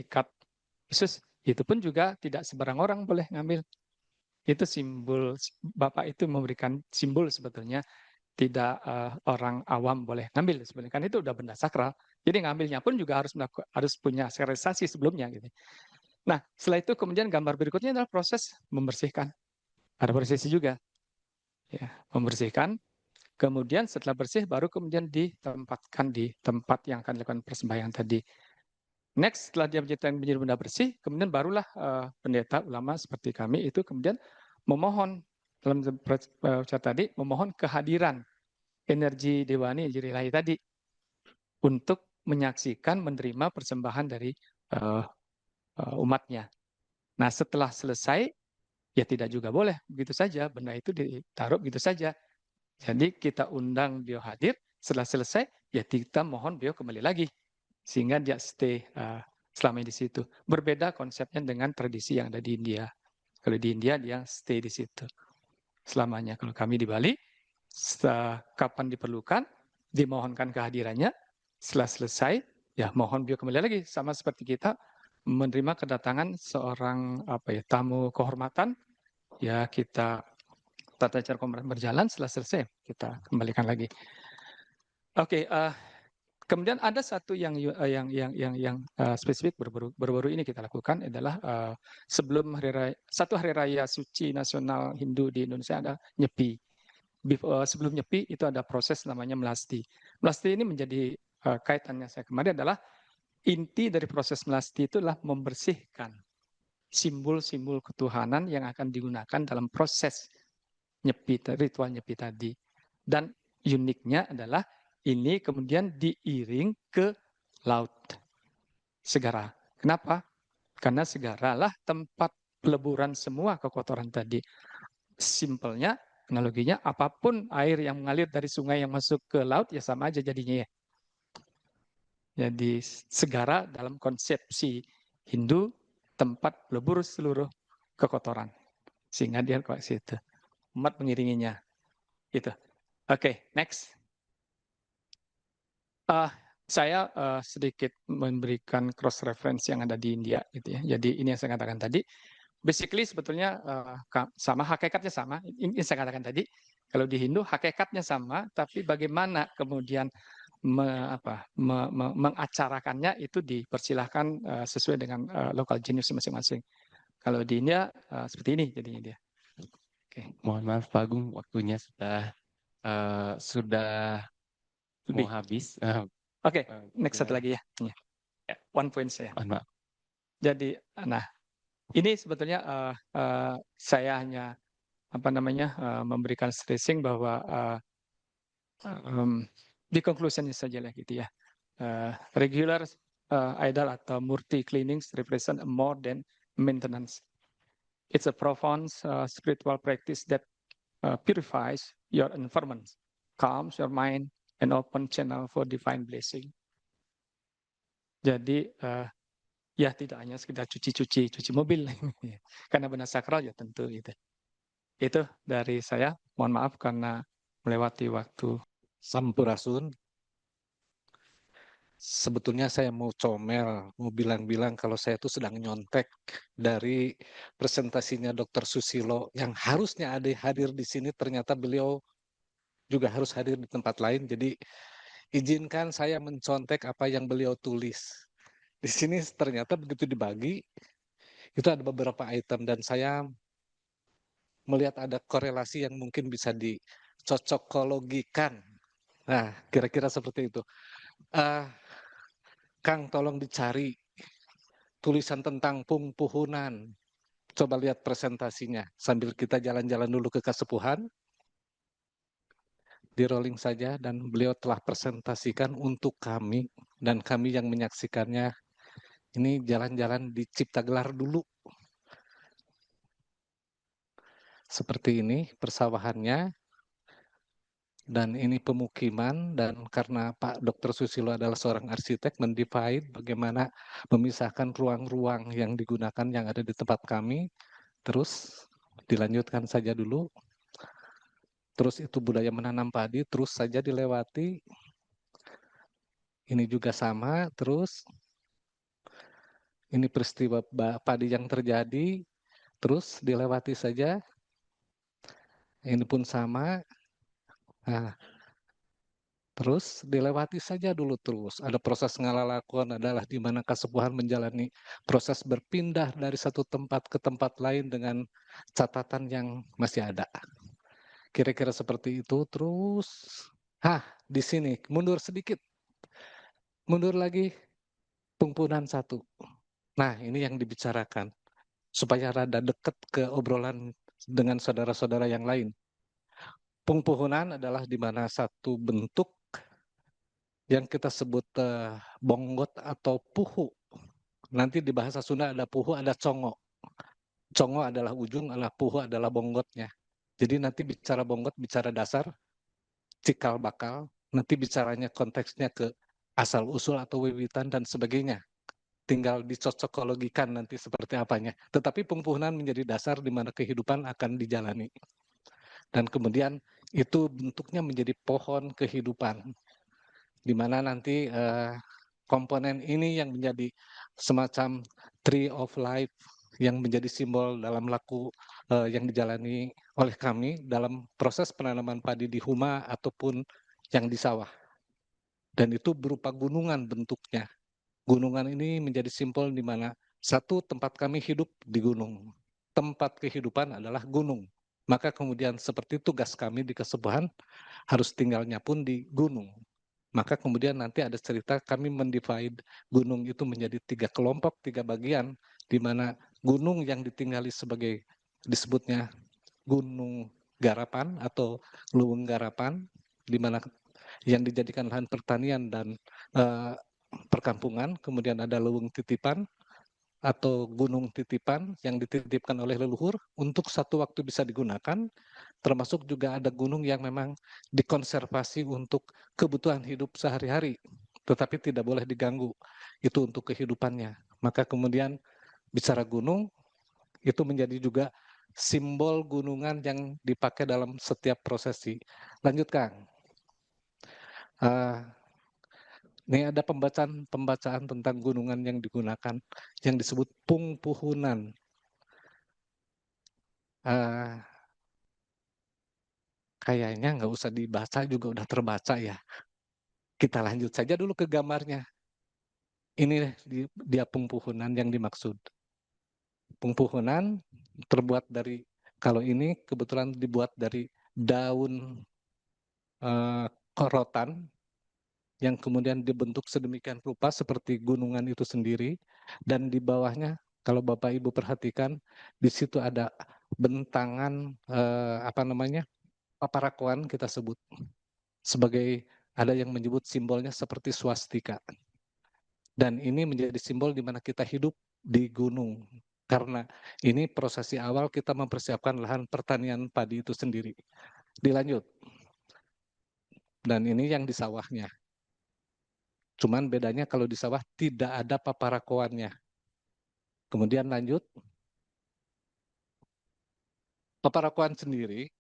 ikat khusus, itu pun juga tidak sembarang orang boleh ngambil. Itu simbol, Bapak itu memberikan simbol sebetulnya, tidak orang awam boleh ngambil sebenarnya, kan itu udah benda sakral. Jadi ngambilnya pun juga harus punya sterilisasi sebelumnya gitu. Nah, setelah itu kemudian gambar berikutnya adalah proses membersihkan. Ada prosesi juga. Ya, membersihkan. Kemudian setelah bersih baru kemudian ditempatkan di tempat yang akan dilakukan persembahyaan tadi. Next, setelah dia menjadi benda bersih, kemudian barulah pendeta ulama seperti kami itu kemudian memohon dalam tadi, memohon kehadiran energi dewani, energi ilahi tadi untuk menyaksikan, menerima persembahan dari umatnya. Nah, setelah selesai, ya tidak juga boleh begitu saja, benda itu ditaruh begitu saja. Jadi kita undang beliau hadir, setelah selesai, ya kita mohon beliau kembali lagi sehingga dia stay selama di situ. Berbeda konsepnya dengan tradisi yang ada di India. Kalau di India dia stay di situ selamanya. Kalau kami di Bali, kapan diperlukan, dimohonkan kehadirannya. Setelah selesai, ya mohon beliau kembali lagi. Sama seperti kita menerima kedatangan seorang tamu kehormatan, ya kita tata cara kehormatan berjalan. Setelah selesai, kita kembalikan lagi. Oke. Kemudian ada satu yang spesifik baru-baru ini kita lakukan adalah sebelum satu hari raya suci nasional Hindu di Indonesia ada Nyepi. Sebelum Nyepi itu ada proses namanya Melasti. Melasti ini menjadi kaitannya saya kemarin adalah inti dari proses Melasti itu adalah membersihkan simbol-simbol ketuhanan yang akan digunakan dalam proses Nyepi, ritual Nyepi tadi. Dan uniknya adalah ini kemudian diiring ke laut segara. Kenapa? Karena segara lah tempat peleburan semua kekotoran tadi. Simpelnya, analoginya, apapun air yang mengalir dari sungai yang masuk ke laut, ya sama aja jadinya ya. Jadi segara dalam konsepsi Hindu, tempat pelebur seluruh kekotoran. Sehingga dia ke situ. Umat mengiringinya. Gitu. Oke, next. Saya sedikit memberikan cross reference yang ada di India gitu ya. Jadi ini yang saya katakan tadi. Basically sebetulnya sama, hakikatnya sama. Ini saya katakan tadi. Kalau di Hindu hakikatnya sama, tapi bagaimana kemudian mengacarakannya itu dipersilahkan sesuai dengan local genius masing-masing. Kalau di India seperti ini jadinya dia. Oke. Mohon maaf Pak Agung, waktunya sudah mau habis. Oke, next satu lagi ya. one point saya. Mohon maaf. Jadi, nah ini sebetulnya saya hanya memberikan stressing bahwa di conclusion saja lah gitu ya. Regular idle atau multi cleanings represent more than maintenance. It's a profound spiritual practice that purifies your environment, calms your mind, and open channel for divine blessing. Jadi ya tidak hanya sekedar cuci mobil, karena benda sakral ya tentu gitu. Itu dari saya. Mohon maaf karena melewati waktu. Sampurasun. Sebetulnya saya mau comel, mau bilang-bilang kalau saya tuh sedang nyontek dari presentasinya Dr. Susilo yang harusnya ada hadir di sini, ternyata beliau juga harus hadir di tempat lain. Jadi izinkan saya mencontek apa yang beliau tulis. Di sini ternyata begitu dibagi, itu ada beberapa item dan saya melihat ada korelasi yang mungkin bisa dicocokologikan. Nah, kira-kira seperti itu. Kang, tolong dicari tulisan tentang pungpuhunan. Coba lihat presentasinya. Sambil kita jalan-jalan dulu ke Kasepuhan. Di rolling saja dan beliau telah presentasikan untuk kami dan kami yang menyaksikannya. Ini jalan-jalan di Ciptagelar dulu. Seperti ini persawahannya. Dan ini pemukiman, dan karena Pak Dr. Susilo adalah seorang arsitek, mendivide bagaimana memisahkan ruang-ruang yang digunakan yang ada di tempat kami. Terus dilanjutkan saja dulu. Terus itu budaya menanam padi, terus saja dilewati. Ini juga sama, terus ini peristiwa padi yang terjadi, terus dilewati saja. Ini pun sama. Nah, terus dilewati saja dulu terus. Ada proses ngalalakon adalah di mana Kasepuhan menjalani proses berpindah dari satu tempat ke tempat lain dengan catatan yang masih ada. Kira-kira seperti itu. Terus, di sini mundur sedikit. Mundur lagi, pungpunan 1. Nah, ini yang dibicarakan. Supaya rada dekat ke obrolan dengan saudara-saudara yang lain. Pungpuhunan adalah di mana satu bentuk yang kita sebut bonggot atau puhu. Nanti di bahasa Sunda ada puhu, ada congo. Congo adalah ujung, puhu adalah bonggotnya. Jadi nanti bicara bonggot, bicara dasar, cikal bakal, nanti bicaranya konteksnya ke asal usul atau wiwitan dan sebagainya. Tinggal dicocokologikan nanti seperti apanya. Tetapi pungpuhunan menjadi dasar di mana kehidupan akan dijalani. Dan kemudian itu bentuknya menjadi pohon kehidupan. Di mana nanti komponen ini yang menjadi semacam tree of life yang menjadi simbol dalam laku yang dijalani oleh kami dalam proses penanaman padi di huma ataupun yang di sawah. Dan itu berupa gunungan bentuknya. Gunungan ini menjadi simbol di mana satu tempat kami hidup di gunung. Tempat kehidupan adalah gunung. Maka kemudian seperti tugas kami di Kasepuhan harus tinggalnya pun di gunung. Maka kemudian nanti ada cerita kami mendivide gunung itu menjadi 3 kelompok, 3 bagian, di mana gunung yang ditinggali sebagai disebutnya gunung garapan atau luwung garapan, di mana yang dijadikan lahan pertanian dan perkampungan, kemudian ada luwung titipan atau gunung titipan yang dititipkan oleh leluhur untuk satu waktu bisa digunakan, termasuk juga ada gunung yang memang dikonservasi untuk kebutuhan hidup sehari-hari, tetapi tidak boleh diganggu, itu untuk kehidupannya. Maka kemudian bicara gunung, itu menjadi juga simbol gunungan yang dipakai dalam setiap prosesi. Lanjut Kang. Ini ada pembacaan tentang gunungan yang digunakan, yang disebut pungpuhunan. Kayaknya nggak usah dibaca juga udah terbaca ya. Kita lanjut saja dulu ke gambarnya. Ini dia pungpuhunan yang dimaksud. Pungpuhunan terbuat dari, kalau ini kebetulan dibuat dari daun rotan yang kemudian dibentuk sedemikian rupa seperti gunungan itu sendiri, dan di bawahnya kalau Bapak Ibu perhatikan di situ ada bentangan paparakoan kita sebut sebagai, ada yang menyebut simbolnya seperti swastika. Dan ini menjadi simbol di mana kita hidup di gunung. Karena ini prosesi awal kita mempersiapkan lahan pertanian padi itu sendiri. Dilanjut. Dan ini yang di sawahnya. Cuman bedanya kalau di sawah tidak ada paparakoannya. Kemudian lanjut. Paparakoan sendiri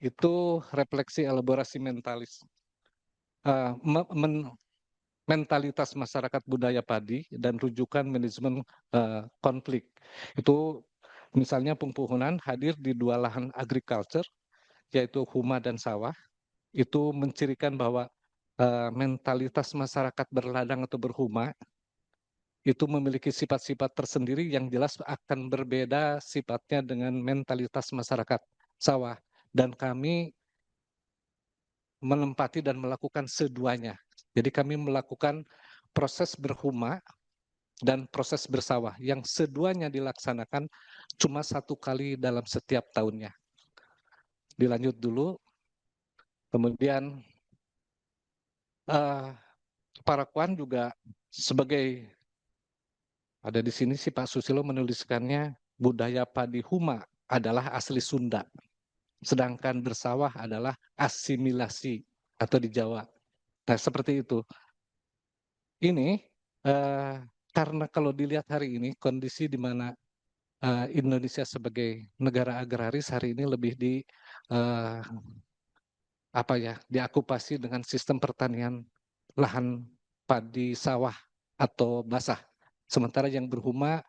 itu refleksi elaborasi mentalis. Mentalitas masyarakat budaya padi dan rujukan manajemen konflik. Itu misalnya Pungpuhunan hadir di dua lahan agriculture, yaitu huma dan sawah, itu mencirikan bahwa mentalitas masyarakat berladang atau berhuma itu memiliki sifat-sifat tersendiri yang jelas akan berbeda sifatnya dengan mentalitas masyarakat sawah. Dan kami menempati dan melakukan seduanya. Jadi kami melakukan proses berhuma dan proses bersawah yang seduanya dilaksanakan cuma 1 kali dalam setiap tahunnya. Dilanjut dulu, kemudian Parakuan juga sebagai, ada di sini sih Pak Susilo menuliskannya, budaya padi huma adalah asli Sunda, sedangkan bersawah adalah asimilasi atau di Jawa. Nah seperti itu. Ini karena kalau dilihat hari ini kondisi di mana Indonesia sebagai negara agraris hari ini lebih diokupasi dengan sistem pertanian lahan padi sawah atau basah. Sementara yang berhuma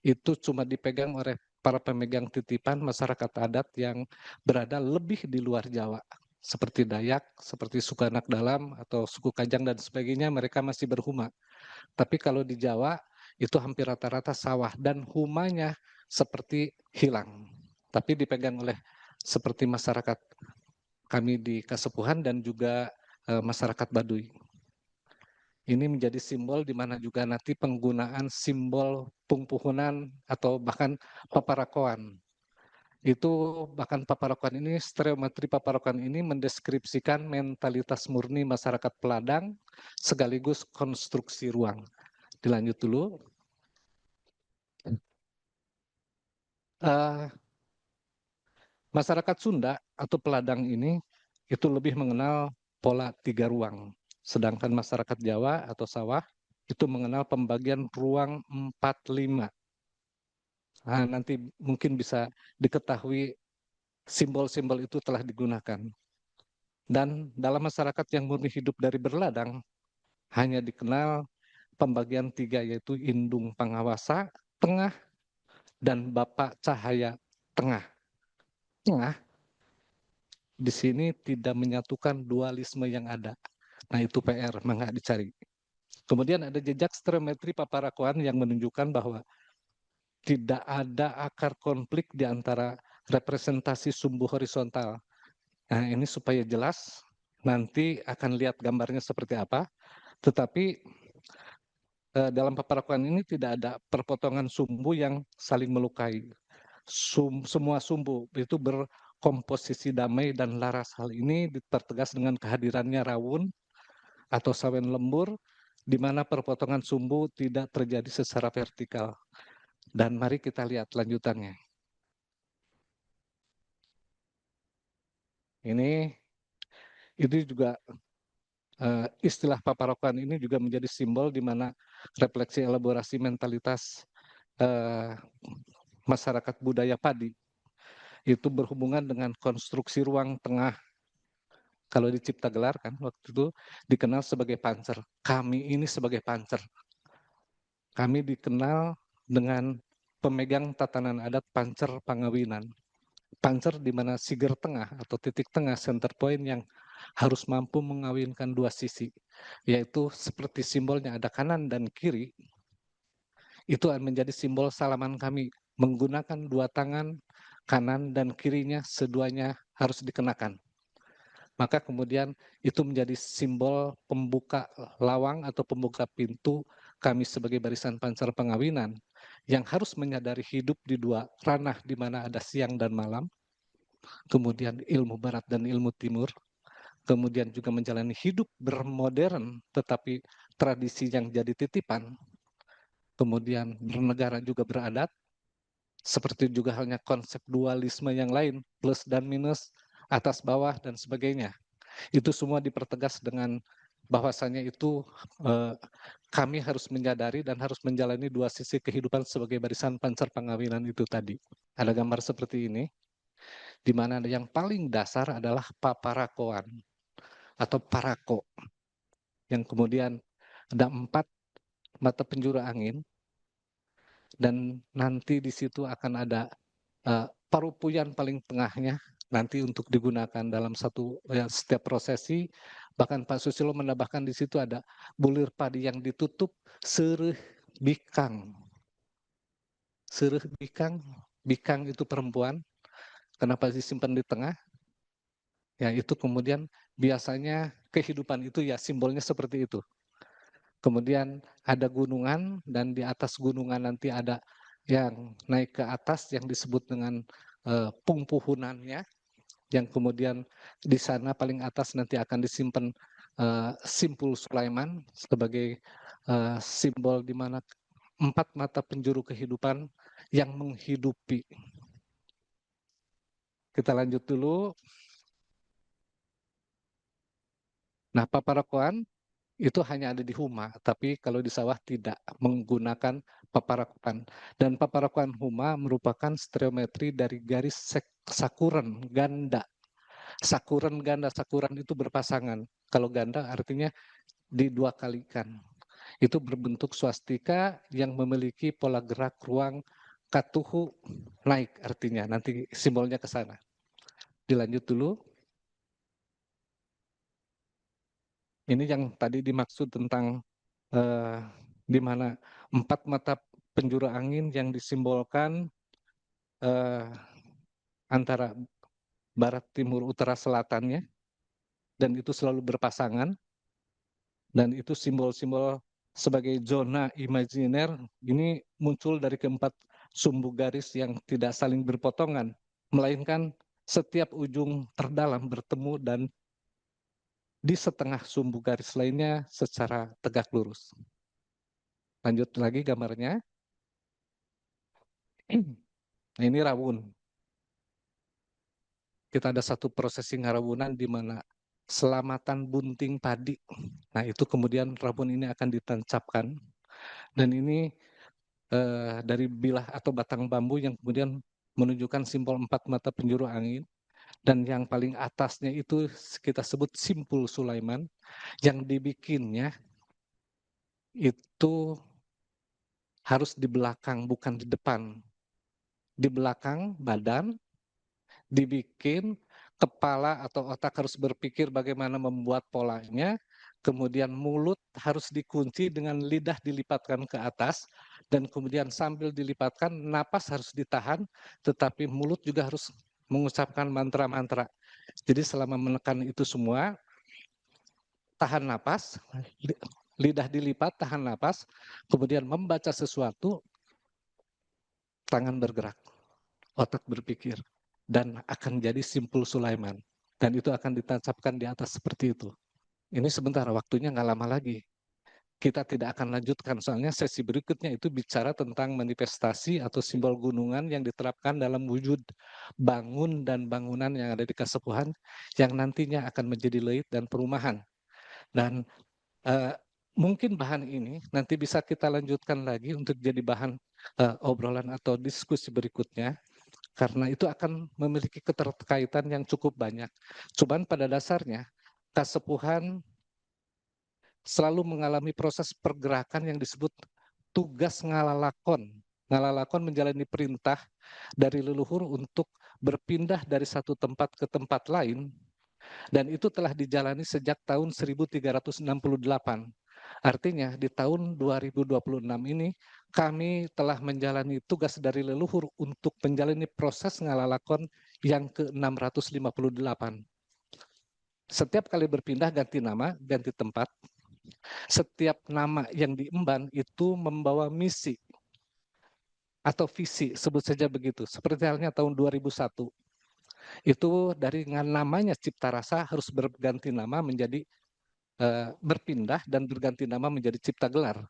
itu cuma dipegang oleh para pemegang titipan masyarakat adat yang berada lebih di luar Jawa. Seperti Dayak, seperti suku Anak Dalam, atau suku Kajang dan sebagainya, mereka masih berhuma. Tapi kalau di Jawa, itu hampir rata-rata sawah, dan humanya seperti hilang. Tapi dipegang oleh seperti masyarakat kami di Kasepuhan dan juga masyarakat Baduy. Ini menjadi simbol di mana juga nanti penggunaan simbol Pungpuhunan atau bahkan paparakoan. Itu bahkan paparakoan ini, stereometri paparakoan ini mendeskripsikan mentalitas murni masyarakat peladang sekaligus konstruksi ruang. Dilanjut dulu. Masyarakat Sunda atau peladang ini itu lebih mengenal pola 3 ruang. Sedangkan masyarakat Jawa atau sawah itu mengenal pembagian ruang 4-5. Nah, nanti mungkin bisa diketahui simbol-simbol itu telah digunakan. Dan dalam masyarakat yang murni hidup dari berladang, hanya dikenal pembagian 3, yaitu Indung Pangawasa, Tengah, dan Bapak Cahaya Tengah. Tengah, di sini tidak menyatukan dualisme yang ada. Nah itu PR, maka dicari. Kemudian ada jejak stereometri paparakoan yang menunjukkan bahwa tidak ada akar konflik di antara representasi sumbu horizontal. Nah ini supaya jelas, nanti akan lihat gambarnya seperti apa, tetapi dalam paparakoan ini tidak ada perpotongan sumbu yang saling melukai. Semua sumbu itu berkomposisi damai dan laras. Hal ini dipertegas dengan kehadirannya rawun atau sawen lembur, di mana perpotongan sumbu tidak terjadi secara vertikal. Dan mari kita lihat lanjutannya. Ini juga istilah paparakoan ini juga menjadi simbol di mana refleksi elaborasi mentalitas masyarakat budaya padi itu berhubungan dengan konstruksi ruang tengah. Kalau di Cipta Gelar kan waktu itu dikenal sebagai pancer. Kami ini sebagai pancer. Kami dikenal dengan pemegang tatanan adat pancer Pangawinan. Pancer di mana siger tengah atau titik tengah center point yang harus mampu mengawinkan 2 sisi, yaitu seperti simbolnya ada kanan dan kiri. Itu menjadi simbol salaman kami, menggunakan 2 tangan, kanan dan kirinya seduanya harus dikenakan. Maka kemudian itu menjadi simbol pembuka lawang atau pembuka pintu kami sebagai barisan pancar pengawinan yang harus menyadari hidup di dua ranah di mana ada siang dan malam, kemudian ilmu barat dan ilmu timur, kemudian juga menjalani hidup bermodern tetapi tradisi yang jadi titipan, kemudian bernegara juga beradat, seperti juga halnya konsep dualisme yang lain, plus dan minus, atas bawah dan sebagainya. Itu semua dipertegas dengan bahwasannya itu kami harus menyadari dan harus menjalani dua sisi kehidupan sebagai barisan pancar pengawinan itu tadi. Ada gambar seperti ini, di mana yang paling dasar adalah paparakoan atau parako, yang kemudian ada 4 mata penjuru angin, dan nanti di situ akan ada parupuyan paling tengahnya, nanti untuk digunakan dalam setiap prosesi. Bahkan Pak Susilo menambahkan di situ ada bulir padi yang ditutup sereh bikang. Sereh bikang, bikang itu perempuan. Kenapa disimpan di tengah? Ya itu kemudian biasanya kehidupan itu ya simbolnya seperti itu. Kemudian ada gunungan dan di atas gunungan nanti ada yang naik ke atas yang disebut dengan pungpuhunannya, yang kemudian di sana paling atas nanti akan disimpan simpul Sulaiman sebagai simbol di mana 4 mata penjuru kehidupan yang menghidupi. Kita lanjut dulu. Nah, paparakoan itu hanya ada di Huma, tapi kalau di sawah tidak menggunakan paparakoan. Dan paparakoan Huma merupakan stereometri dari garis sakuran ganda. Sakuran ganda, sakuran itu berpasangan. Kalau ganda artinya didua kalikan. Itu berbentuk swastika yang memiliki pola gerak ruang katuhu naik artinya. Nanti simbolnya ke sana. Dilanjut dulu. Ini yang tadi dimaksud tentang di mana 4 mata penjuru angin yang disimbolkan antara barat, timur, utara, selatannya, dan itu selalu berpasangan, dan itu simbol-simbol sebagai zona imajiner ini muncul dari keempat sumbu garis yang tidak saling berpotongan, melainkan setiap ujung terdalam bertemu dan di setengah sumbu garis lainnya secara tegak lurus. Lanjut lagi gambarnya. Nah, ini rawun. Kita ada satu prosesi ngarawunan di mana selamatan bunting padi. Nah, itu kemudian rawun ini akan ditancapkan. Dan ini dari bilah atau batang bambu yang kemudian menunjukkan simbol 4 mata penjuru angin. Dan yang paling atasnya itu kita sebut simpul Sulaiman, yang dibikinnya itu harus di belakang, bukan di depan. Di belakang badan, dibikin, kepala atau otak harus berpikir bagaimana membuat polanya, kemudian mulut harus dikunci dengan lidah dilipatkan ke atas, dan kemudian sambil dilipatkan, napas harus ditahan, tetapi mulut juga harus mengucapkan mantra-mantra. Jadi selama menekan itu semua, tahan napas, lidah dilipat, tahan napas, kemudian membaca sesuatu, tangan bergerak, otak berpikir, dan akan jadi simpul Sulaiman. Dan itu akan ditancapkan di atas seperti itu. Ini sebentar, waktunya nggak lama lagi. Kita tidak akan lanjutkan, soalnya sesi berikutnya itu bicara tentang manifestasi atau simbol gunungan yang diterapkan dalam wujud bangun dan bangunan yang ada di Kasepuhan, yang nantinya akan menjadi leit dan perumahan. Dan mungkin bahan ini nanti bisa kita lanjutkan lagi untuk jadi bahan obrolan atau diskusi berikutnya, karena itu akan memiliki keterkaitan yang cukup banyak. Cuman pada dasarnya Kasepuhan selalu mengalami proses pergerakan yang disebut tugas ngalalakon. Ngalalakon menjalani perintah dari leluhur untuk berpindah dari satu tempat ke tempat lain, dan itu telah dijalani sejak tahun 1368. Artinya di tahun 2026 ini kami telah menjalani tugas dari leluhur untuk menjalani proses ngalalakon yang ke-658. Setiap kali berpindah ganti nama, ganti tempat. Setiap nama yang diemban itu membawa misi atau visi, sebut saja begitu. Seperti halnya tahun 2001. Itu dari namanya Cipta Rasa harus berganti nama menjadi berpindah dan berganti nama menjadi Cipta Gelar.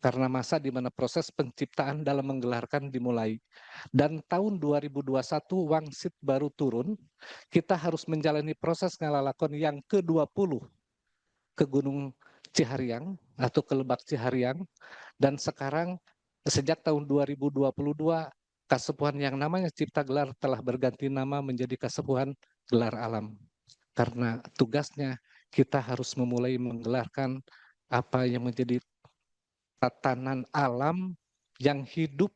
Karena masa di mana proses penciptaan dalam menggelarkan dimulai. Dan tahun 2021 wangsit baru turun, kita harus menjalani proses ngalalakon yang ke-20 ke Gunung Cihariang atau ke Lebak Cihariang. Dan sekarang sejak tahun 2022 Kasepuhan yang namanya Cipta Gelar telah berganti nama menjadi Kasepuhan Gelar Alam. Karena tugasnya kita harus memulai menggelarkan apa yang menjadi tatanan alam yang hidup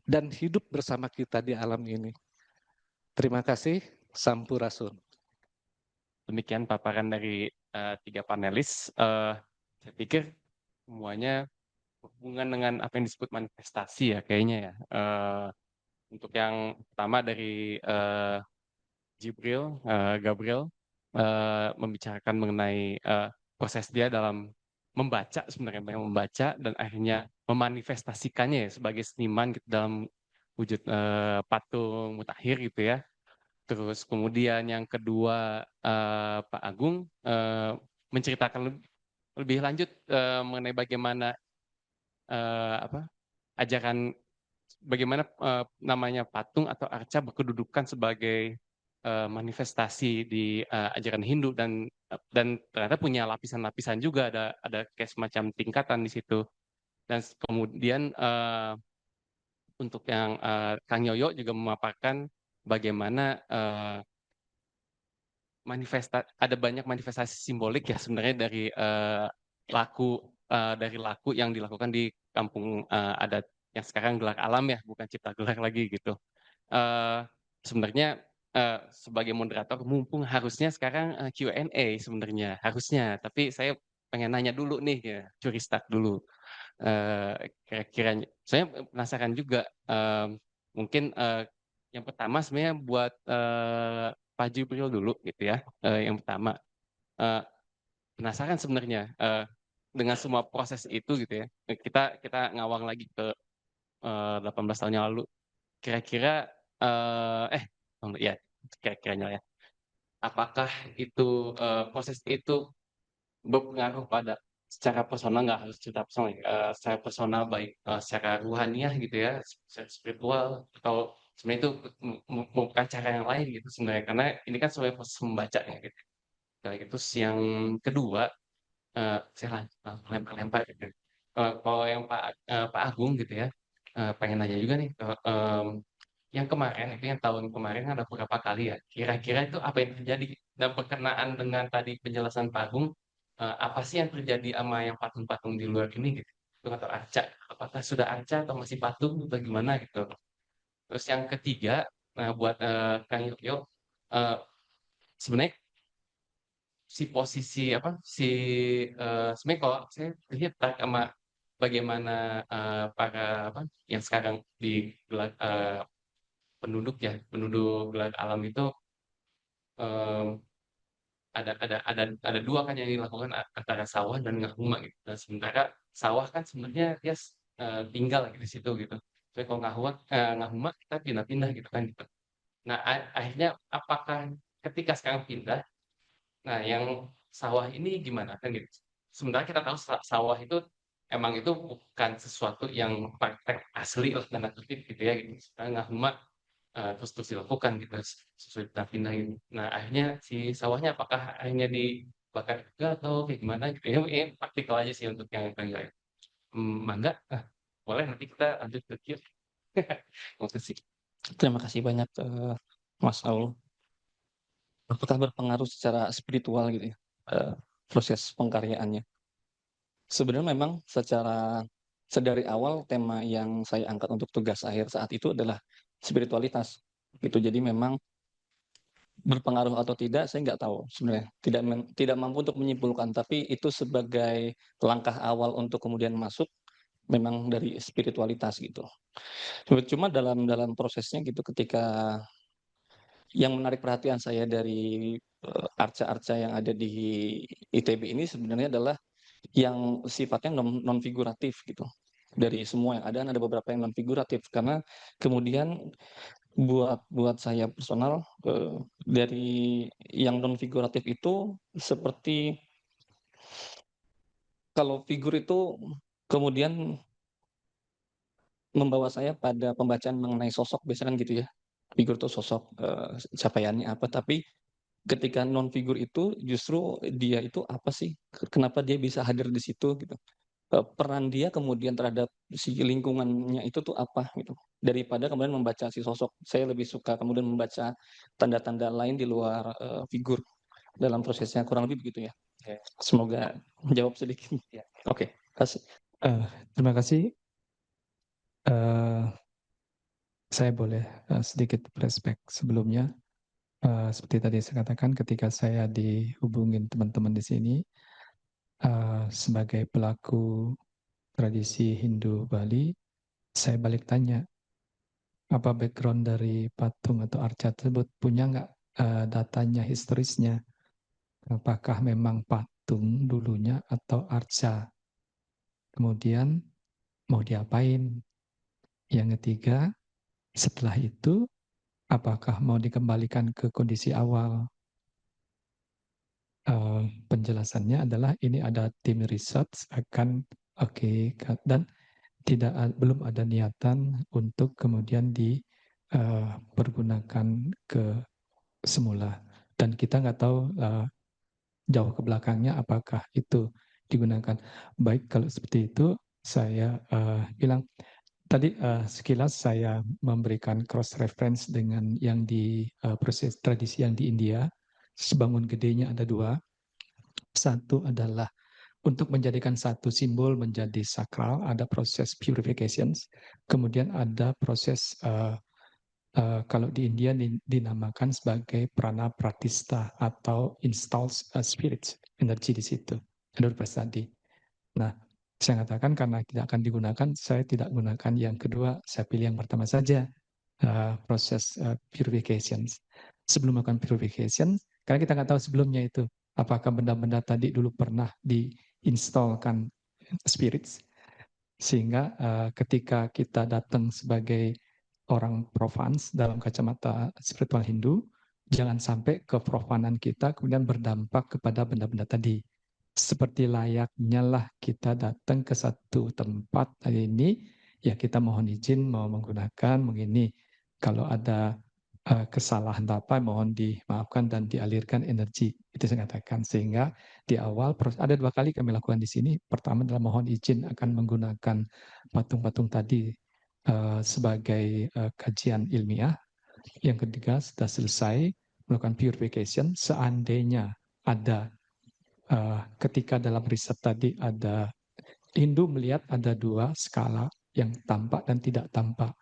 dan hidup bersama kita di alam ini. Terima kasih, Sampurasun. Demikian paparan dari 3 panelis. Saya pikir semuanya berhubungan dengan apa yang disebut manifestasi ya kayaknya ya. Untuk yang pertama dari Gabriel membicarakan mengenai proses dia dalam membaca, sebenarnya membaca dan akhirnya memanifestasikannya ya sebagai seniman gitu dalam wujud patung mutakhir gitu ya. Terus kemudian yang kedua Pak Agung menceritakan lebih lanjut mengenai bagaimana ajaran bagaimana namanya patung atau arca berkedudukan sebagai manifestasi di ajaran Hindu dan ternyata punya lapisan-lapisan juga, ada kayak semacam tingkatan di situ. Dan kemudian untuk yang Kang Yoyo juga memaparkan bagaimana ada banyak manifestasi simbolik ya sebenarnya dari laku yang dilakukan di kampung adat yang sekarang Gelar Alam ya, bukan Cipta Gelar lagi gitu. Sebenarnya sebagai moderator mumpung harusnya sekarang Q&A sebenarnya harusnya, tapi saya pengen nanya dulu nih ya, curi start dulu. Kira-kira saya penasaran juga, mungkin yang pertama sebenarnya buat Pak Jibril dulu gitu ya. Yang pertama penasaran sebenarnya dengan semua proses itu gitu ya. Kita ngawang lagi ke 18 tahun yang lalu. Kira-kira ya kira-kiranya ya. Apakah itu proses itu berpengaruh pada secara personal, nggak harus cerita personal, secara personal baik secara ruhaniah gitu ya, secara spiritual, atau sebenarnya itu bukan cara yang lain gitu sebenarnya, karena ini kan sebagai proses membaca ya gitu. Nah, itu yang kedua, saya lempar-lempar gitu. Kalau yang Pak Agung gitu ya, pengen nanya juga nih, yang kemarin itu yang tahun kemarin ada beberapa kali ya. Kira-kira itu apa yang terjadi dan berkenaan dengan tadi penjelasan Pak Agung, apa sih yang terjadi sama yang patung-patung di luar ini gitu? Atau arca? Apakah sudah arca atau masih patung atau gimana gitu? Terus yang ketiga, nah buat Kang Yogyo, sebenarnya si posisi apa sebenarnya kalau saya lihat sama bagaimana para apa yang sekarang di penduduk Gelar Alam itu ada dua kan yang dilakukan antara sawah dan ngahuma gitu. Nah, sementara sawah kan sebenarnya dia tinggal gitu di situ gitu. Tapi kalau ngahuma kita pindah-pindah gitu kan gitu. Nah, akhirnya apakah ketika sekarang pindah, nah yang sawah ini gimana kan gitu. Sementara kita tahu sawah itu emang itu bukan sesuatu yang praktek asli lah tanda kutip gitu ya gitu. Sekarang ngahuma terus dilakukan gitu sesuai pindah ini. Nah akhirnya si sawahnya apakah akhirnya dibakar juga atau kayak gimana gitu ya? Ini praktikal aja sih untuk yang enggak. Mangga, boleh nanti kita lanjut ke Q. Makasih. Terima kasih banyak Mas Aul. Apakah berpengaruh secara spiritual gitu ya proses pengkaryaannya? Sebenarnya memang sedari awal tema yang saya angkat untuk tugas akhir saat itu adalah spiritualitas gitu. Jadi memang berpengaruh atau tidak saya nggak tahu sebenarnya, tidak mampu untuk menyimpulkan, tapi itu sebagai langkah awal untuk kemudian masuk memang dari spiritualitas gitu. Cuma dalam prosesnya gitu ketika yang menarik perhatian saya dari arca-arca yang ada di ITB ini sebenarnya adalah yang sifatnya non figuratif gitu. Dari semua yang ada beberapa yang non figuratif karena kemudian buat saya personal dari yang non figuratif itu seperti kalau figur itu kemudian membawa saya pada pembacaan mengenai sosok biasanya kan gitu ya. Figur itu sosok capaiannya apa, tapi ketika non figur itu justru dia itu apa sih? Kenapa dia bisa hadir di situ gitu. Peran dia kemudian terhadap si lingkungannya itu tuh apa gitu. Daripada kemudian membaca si sosok, saya lebih suka kemudian membaca tanda-tanda lain di luar figur dalam prosesnya kurang lebih begitu ya. Semoga menjawab sedikit. Oke, kasih. Terima kasih. Saya boleh sedikit flashback sebelumnya. Seperti tadi saya katakan, ketika saya dihubungin teman-teman di sini sebagai pelaku tradisi Hindu Bali, saya balik tanya, apa background dari patung atau arca tersebut, punya nggak datanya, historisnya? Apakah memang patung dulunya atau arca? Kemudian mau diapain? Yang ketiga, setelah itu apakah mau dikembalikan ke kondisi awal? Penjelasannya adalah ini ada tim research akan dan belum ada niatan untuk kemudian dipergunakan ke semula, dan kita nggak tahu jauh ke belakangnya apakah itu digunakan. Baik, kalau seperti itu saya bilang tadi sekilas saya memberikan cross reference dengan yang di proses tradisi yang di India. Sebangun gedenya ada dua. Satu adalah untuk menjadikan satu simbol menjadi sakral, ada proses purification. Kemudian ada proses kalau di India dinamakan sebagai prana pratista atau installs spirit, energi di situ. Menurut tadi. Nah, saya katakan karena tidak akan digunakan, saya tidak gunakan yang kedua, saya pilih yang pertama saja, proses purification. Sebelum melakukan purification, karena kita nggak tahu sebelumnya itu, apakah benda-benda tadi dulu pernah diinstalkan spirits, sehingga ketika kita datang sebagai orang profans dalam kacamata spiritual Hindu, jangan sampai keprofanan kita kemudian berdampak kepada benda-benda tadi. Seperti layaknya lah kita datang ke satu tempat hari ini, ya kita mohon izin mau menggunakan begini. Kalau ada kesalahan apa, mohon dimaafkan dan dialirkan energi. Itu saya katakan. Sehingga di awal ada dua kali kami lakukan di sini. Pertama adalah mohon izin akan menggunakan patung-patung tadi sebagai kajian ilmiah. Yang ketiga, sudah selesai melakukan purification. Seandainya ada ketika dalam riset tadi ada Hindu melihat ada dua skala yang tampak dan tidak tampak.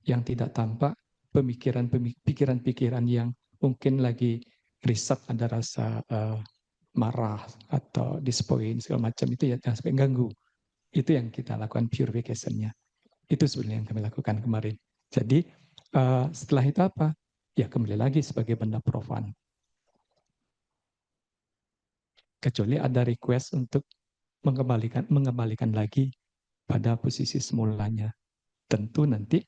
Yang tidak tampak pikiran-pikiran yang mungkin lagi riset ada rasa marah atau disappoint segala macam, itu ya jangan sampai ganggu. Itu yang kita lakukan purification-nya. Itu sebenarnya yang kami lakukan kemarin. Jadi setelah itu apa? Ya kembali lagi sebagai benda profan. Kecuali ada request untuk mengembalikan lagi pada posisi semulanya. Tentu nanti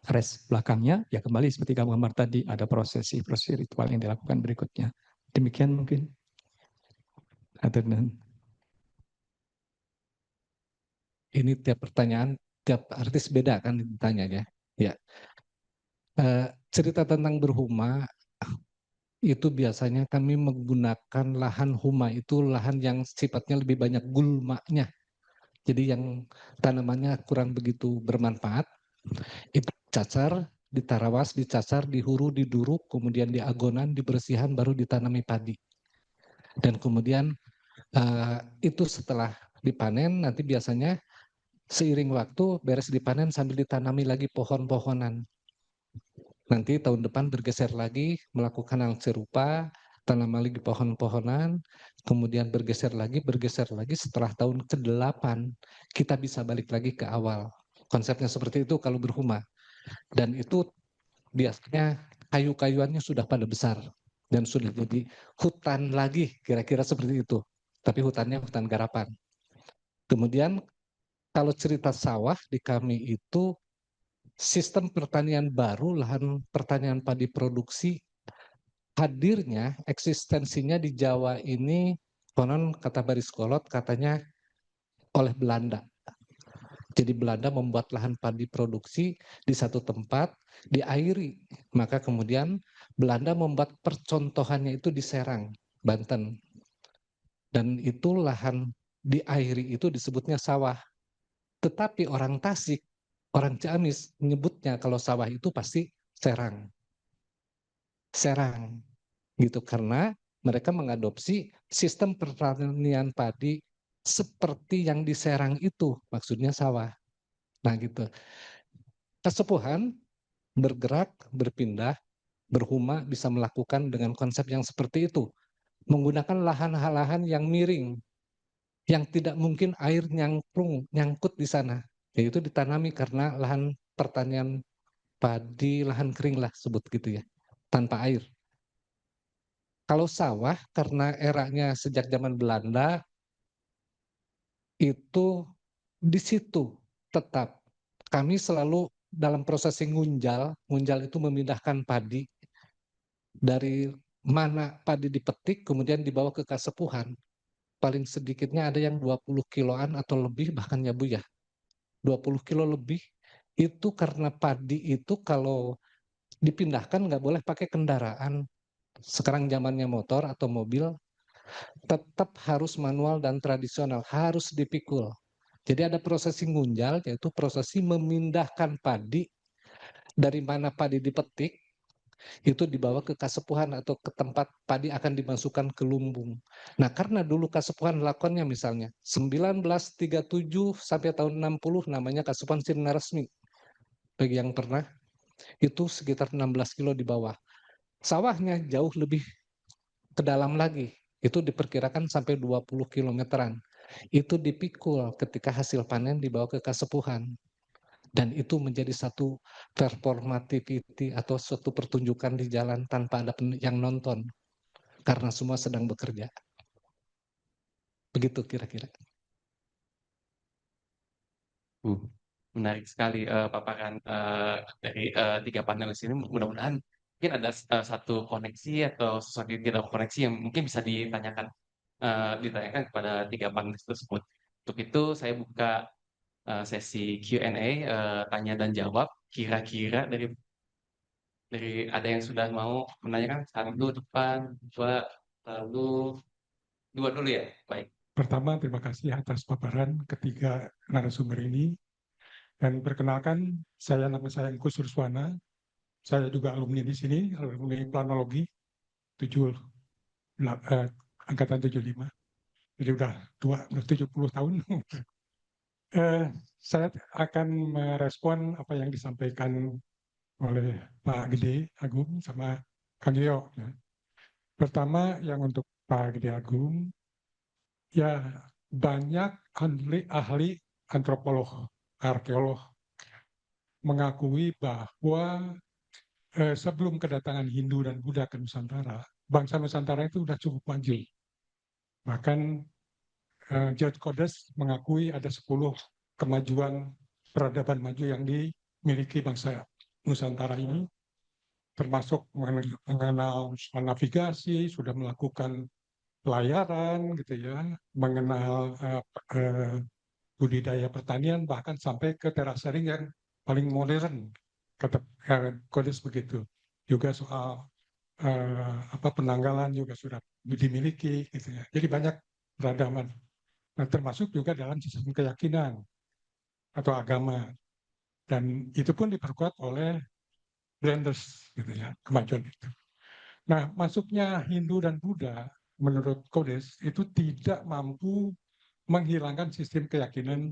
rest belakangnya ya kembali seperti gambar tadi, ada proses ritual yang dilakukan berikutnya. Demikian mungkin. Ini tiap pertanyaan, tiap artis beda kan ditanyanya. Ya. Cerita tentang berhuma itu biasanya kami menggunakan lahan huma, itu lahan yang sifatnya lebih banyak gulmanya. Jadi yang tanamannya kurang begitu bermanfaat, itu dicacar, ditarawas, dicacar, dihuru, diduruk, kemudian diagonan, dibersihan, baru ditanami padi. Dan kemudian itu setelah dipanen, nanti biasanya seiring waktu beres dipanen sambil ditanami lagi pohon-pohonan. Nanti tahun depan bergeser lagi, melakukan hal serupa, tanam lagi pohon-pohonan, kemudian bergeser lagi, setelah tahun ke-8, kita bisa balik lagi ke awal. Konsepnya seperti itu kalau berhuma. Dan itu biasanya kayu-kayuannya sudah pada besar dan sudah jadi hutan lagi, kira-kira seperti itu. Tapi hutannya hutan garapan. Kemudian kalau cerita sawah di kami itu sistem pertanian baru, lahan pertanian padi produksi hadirnya, eksistensinya di Jawa ini konon kata Baris Kolot katanya oleh Belanda. Jadi Belanda membuat lahan padi produksi di satu tempat, diairi. Maka kemudian Belanda membuat percontohannya itu di Serang, Banten. Dan itu lahan diairi itu disebutnya sawah. Tetapi orang Tasik, orang Ciamis menyebutnya kalau sawah itu pasti Serang. Serang. Gitu karena mereka mengadopsi sistem pertanian padi seperti yang di Serang itu, maksudnya sawah. Nah gitu. Kesepuhan bergerak, berpindah, berhuma bisa melakukan dengan konsep yang seperti itu. Menggunakan lahan-lahan yang miring, yang tidak mungkin air nyangkut di sana. Yaitu ditanami karena lahan pertanian padi, lahan kering lah sebut gitu ya, tanpa air. Kalau sawah karena eranya sejak zaman Belanda, itu di situ tetap. Kami selalu dalam proses ngunjal itu memindahkan padi dari mana padi dipetik kemudian dibawa ke kasepuhan. Paling sedikitnya ada yang 20 kiloan atau lebih bahkan ya Bu ya. 20 kilo lebih itu karena padi itu kalau dipindahkan nggak boleh pakai kendaraan. Sekarang zamannya motor atau mobil, tetap harus manual dan tradisional, harus dipikul. Jadi ada prosesi ngunjal, yaitu prosesi memindahkan padi dari mana padi dipetik, itu dibawa ke kasepuhan atau ke tempat padi akan dimasukkan ke lumbung. Nah, karena dulu kasepuhan lakonnya misalnya 1937 sampai tahun 60 namanya kasepuhan sirna resmi. Bagi yang pernah, itu sekitar 16 kilo di bawah. Sawahnya jauh lebih ke dalam lagi, itu diperkirakan sampai 20 kilometeran. Itu dipikul ketika hasil panen dibawa ke kasepuhan. Dan itu menjadi satu performativity atau suatu pertunjukan di jalan tanpa ada yang nonton. Karena semua sedang bekerja. Begitu kira-kira. Menarik sekali paparan dari tiga panelis ini. Mudah-mudahan mungkin ada satu koneksi atau sesuatu yang tidak koneksi yang mungkin bisa ditanyakan kepada tiga panelis tersebut. Untuk itu saya buka sesi Q&A, tanya dan jawab. Kira-kira dari ada yang sudah mau menanyakan, satu depan, dua, lalu dua dulu ya. Baik. Pertama, terima kasih atas paparan ketiga narasumber ini. Dan perkenalkan, nama saya Engku Surswana. Saya juga alumni di sini, alumni planologi, angkatan 75. Jadi udah tua, udah 70 tahun. Saya akan merespon apa yang disampaikan oleh Pak Gede Agung sama Kang Yo. Pertama, yang untuk Pak Gede Agung, ya banyak ahli antropolog, arkeolog mengakui bahwa sebelum kedatangan Hindu dan Buddha ke Nusantara, bangsa Nusantara itu sudah cukup maju. Bahkan George Codes mengakui ada 10 kemajuan peradaban maju yang dimiliki bangsa Nusantara ini, termasuk mengenal navigasi, sudah melakukan pelayaran, gitu ya, mengenal budidaya pertanian, bahkan sampai ke terasering yang paling modern, kata Codes begitu. Juga soal penanggalan juga sudah dimiliki, gitu ya. Jadi banyak peradaban. Nah, termasuk juga dalam sistem keyakinan atau agama. Dan itu pun diperkuat oleh Blenders, gitu ya, kemajuan itu. Nah, masuknya Hindu dan Buddha, menurut Codes, itu tidak mampu menghilangkan sistem keyakinan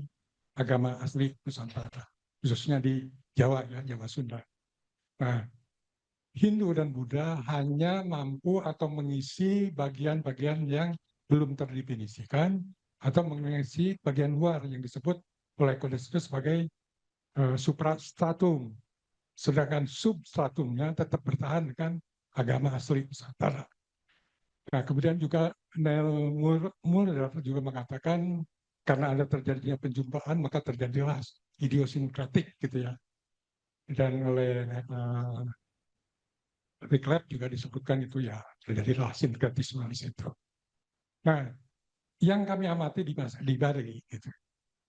agama asli Nusantara, khususnya di Jawa, ya, Jawa Sunda. Nah, Hindu dan Buddha hanya mampu atau mengisi bagian-bagian yang belum terdefinisikan atau mengisi bagian luar yang disebut oleh Codes itu sebagai suprastratum. sedangkan substratumnya tetap bertahan dengan agama asli Nusantara. Nah, kemudian juga Neil Muller juga mengatakan karena ada terjadinya penjumpaan maka terjadilah idiosinkratik gitu ya. Dan oleh Rick Lab juga disebutkan itu ya terjadilah sinkretisme di situ. Nah, yang kami amati di Bali gitu.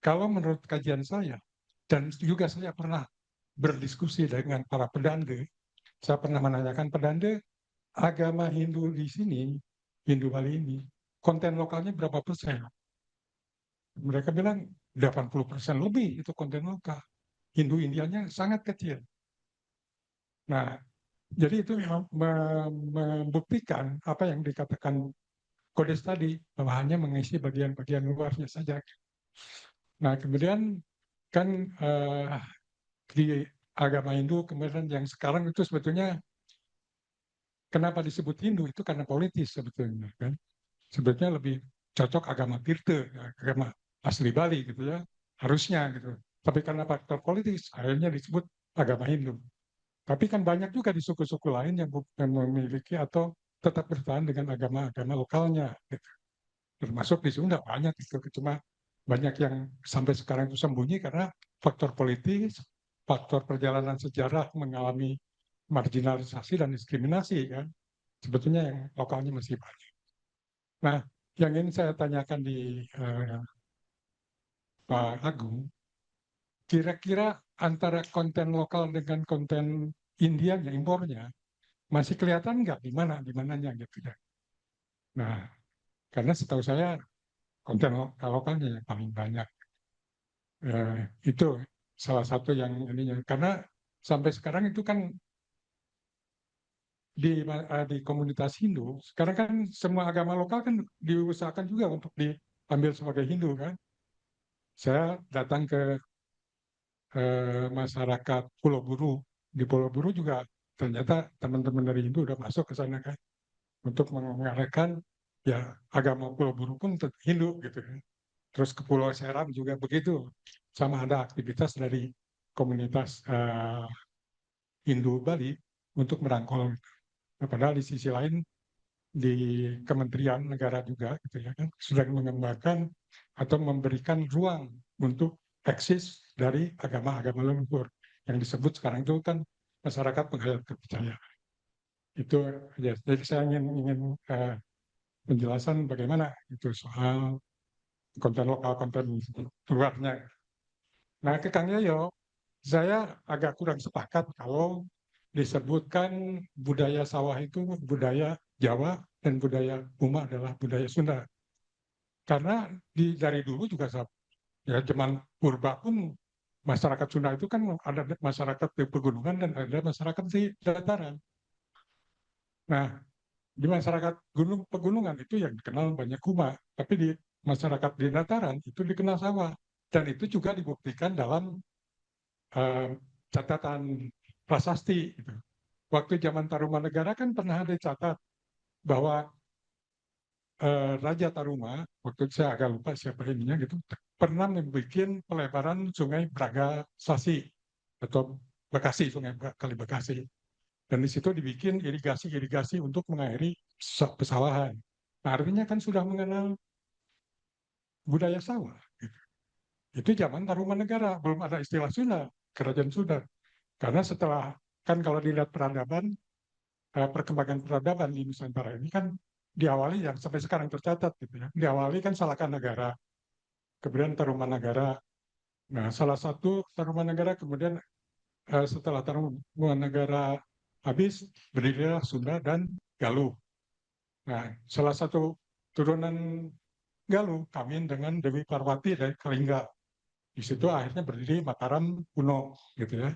Kalau menurut kajian saya dan juga saya pernah berdiskusi dengan para pedande, saya pernah menanyakan pedande agama Hindu di sini, Hindu Bali ini, konten lokalnya berapa persen? Mereka bilang 80% lebih itu konten lokal. Hindu Indianya sangat kecil. Nah, jadi itu membuktikan apa yang dikatakan Kodes tadi, bahwa hanya mengisi bagian-bagian luarnya saja. Nah, kemudian kan di agama Hindu kemudian yang sekarang itu sebetulnya kenapa disebut Hindu itu karena politis sebetulnya kan. Sebetulnya lebih cocok agama Tirta, agama asli Bali gitu ya, harusnya gitu. Tapi karena faktor politis akhirnya disebut agama Hindu. Tapi kan banyak juga di suku-suku lain yang memiliki atau tetap bertahan dengan agama-agama lokalnya. Gitu. Termasuk di Sunda banyak itu, cuma banyak yang sampai sekarang itu sembunyi karena faktor politis, faktor perjalanan sejarah mengalami marginalisasi dan diskriminasi kan. Sebetulnya yang lokalnya masih banyak. Nah, yang ingin saya tanyakan di Pak Agung, kira-kira antara konten lokal dengan konten Indianya, impornya, masih kelihatan nggak di mananya gitu ya. Nah, karena setahu saya konten lokalnya yang paling banyak. Itu salah satu yang ininya. Karena sampai sekarang itu kan di komunitas Hindu, sekarang kan semua agama lokal kan diusahakan juga untuk diambil sebagai Hindu kan. Saya datang ke masyarakat Pulau Buru. Di Pulau Buru juga ternyata teman-teman dari Hindu udah masuk ke sana kan. Untuk mengarahkan ya agama Pulau Buru pun Hindu gitu kan. Terus ke Pulau Seram juga begitu. Sama ada aktivitas dari komunitas Hindu Bali untuk merangkul. Nah, padahal di sisi lain di Kementerian Negara juga gitu ya kan sedang mengembangkan atau memberikan ruang untuk eksis dari agama-agama leluhur yang disebut sekarang itu kan masyarakat penghayat kepercayaan. Itu ya, jadi saya ingin penjelasan bagaimana itu soal konten lokal, konten luarnya. Nah, ke Kang Yoyo, saya agak kurang sepakat kalau disebutkan budaya sawah itu budaya Jawa dan budaya Uma adalah budaya Sunda. Karena dari dulu juga ya zaman purba pun masyarakat Sunda itu kan ada masyarakat di pegunungan dan ada masyarakat di dataran. Nah, di masyarakat pegunungan itu yang dikenal banyak Kuma, tapi di masyarakat di dataran itu dikenal sawah. Dan itu juga dibuktikan dalam catatan prasasti. Gitu. Waktu zaman Tarumanegara kan pernah ada catat bahwa Raja Taruma, waktu itu saya agak lupa siapa ininya gitu, pernah membuat pelebaran sungai Braga Sasi atau Bekasi, sungai Kali Bekasi. Dan di situ dibikin irigasi-irigasi untuk mengairi pesawahan. Nah, artinya kan sudah mengenal budaya sawah. Gitu. Itu zaman Tarumanegara, belum ada istilah Sunda, kerajaan Sunda. Karena setelah, kan kalau dilihat peradaban, perkembangan peradaban di Nusantara ini kan diawali yang sampai sekarang tercatat gitu ya. Diawali kan Salakanegara, kemudian Tarumanegara. Nah, salah satu Tarumanegara kemudian setelah Tarumanegara habis berdirilah Sunda dan Galuh. Nah, salah satu turunan Galuh kawin dengan Dewi Parwati dari Kalingga. Di situ akhirnya berdiri Mataram kuno gitu ya.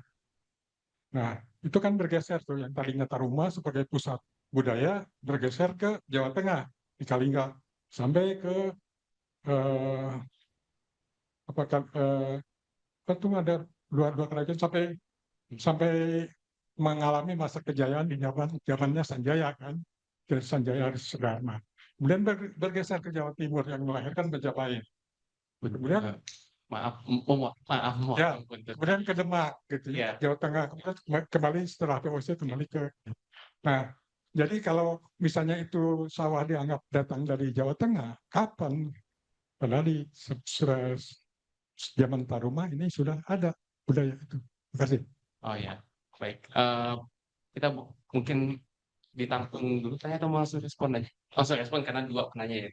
Nah, itu kan bergeser tuh yang tadinya Taruma sebagai pusat budaya bergeser ke Jawa Tengah di Kalingga sampai ke itu ada dua kerajaan sampai mengalami masa kejayaan di zamannya Sanjaya kan, Sanjaya Sudarma. Kemudian bergeser ke Jawa Timur yang melahirkan Majapahit. Kemudian Maaf, maaf, Ya, mohon punten. kemudian ke Demak gitu ya, Ya. Jawa Tengah, kemudian kembali setelah VOC kembali ke. Nah, jadi kalau misalnya itu sawah dianggap datang dari Jawa Tengah, kapan? Padahal di zaman Paruma ini sudah ada budaya itu. Terima kasih. Oh ya, baik. Kita mungkin ditampung dulu tanya atau langsung respon aja? Langsung respon karena dua penanya ya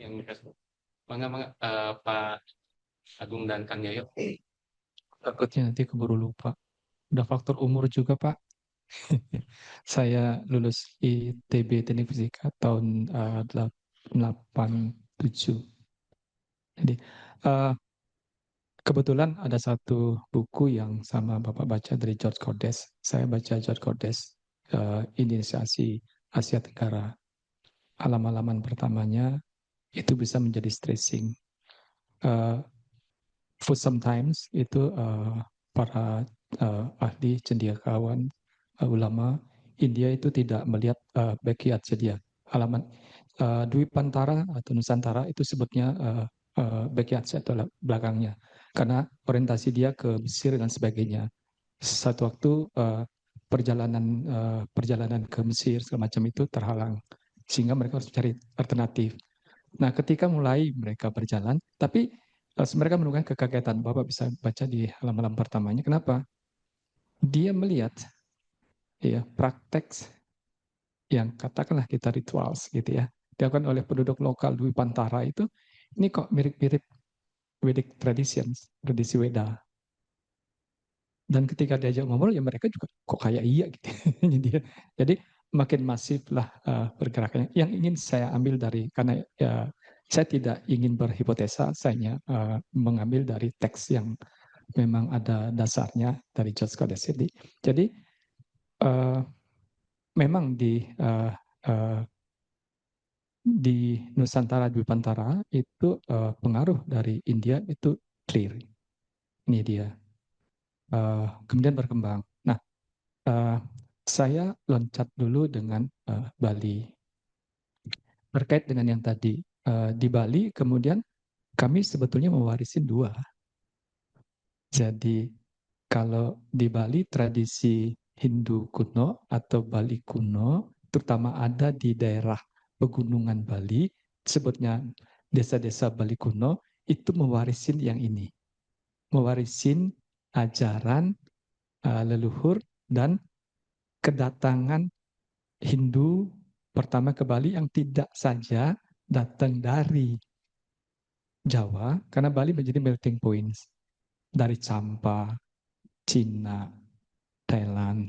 yang respon. Mangga, Pak Agung dan Kang Yayo. Takutnya nanti keburu lupa. Udah faktor umur juga, Pak. Saya lulus ITB Teknik Fisika tahun 87. Jadi kebetulan ada satu buku yang sama Bapak baca dari George Cordes. Saya baca George Cordes, Inisiasi Asia Tenggara. Halaman-halaman pertamanya itu bisa menjadi stressing. For sometimes itu para ahli cendekiawan, ulama India itu tidak melihat backyard dia. Halaman Dwi Pantara atau Nusantara itu sebutnya backyard atau belakangnya, karena orientasi dia ke Mesir dan sebagainya. Satu waktu perjalanan ke Mesir segala macam itu terhalang, sehingga mereka harus mencari alternatif. Nah, ketika mulai mereka berjalan, tapi mereka menemukan kekagetan. Bapak bisa baca di halaman pertamanya. Kenapa? Dia melihat ya praktek yang katakanlah kita rituals gitu ya, dilakukan oleh penduduk lokal Dwi Pantara itu, ini kok mirip-mirip Vedic traditions, tradisi Weda. Dan ketika diajak ngobrol ya mereka juga kok kayak iya gitu. Jadi makin masif lah pergerakannya. Yang ingin saya ambil dari, karena ya, saya tidak ingin berhipotesa, saya mengambil dari teks yang memang ada dasarnya dari George Cordes. Jadi memang di Nusantara, Dwipantara itu pengaruh dari India itu clear. Ini dia. Kemudian berkembang. Nah, saya loncat dulu dengan Bali. Terkait dengan yang tadi, di Bali kemudian kami sebetulnya mewarisi dua. Jadi kalau di Bali tradisi Hindu kuno atau Bali kuno, terutama ada di daerah pegunungan Bali, sebutnya desa-desa Bali kuno, itu mewarisin yang ini. Mewarisin ajaran leluhur dan kedatangan Hindu pertama ke Bali yang tidak saja datang dari Jawa, karena Bali menjadi melting point dari Champa, Cina, Thailand,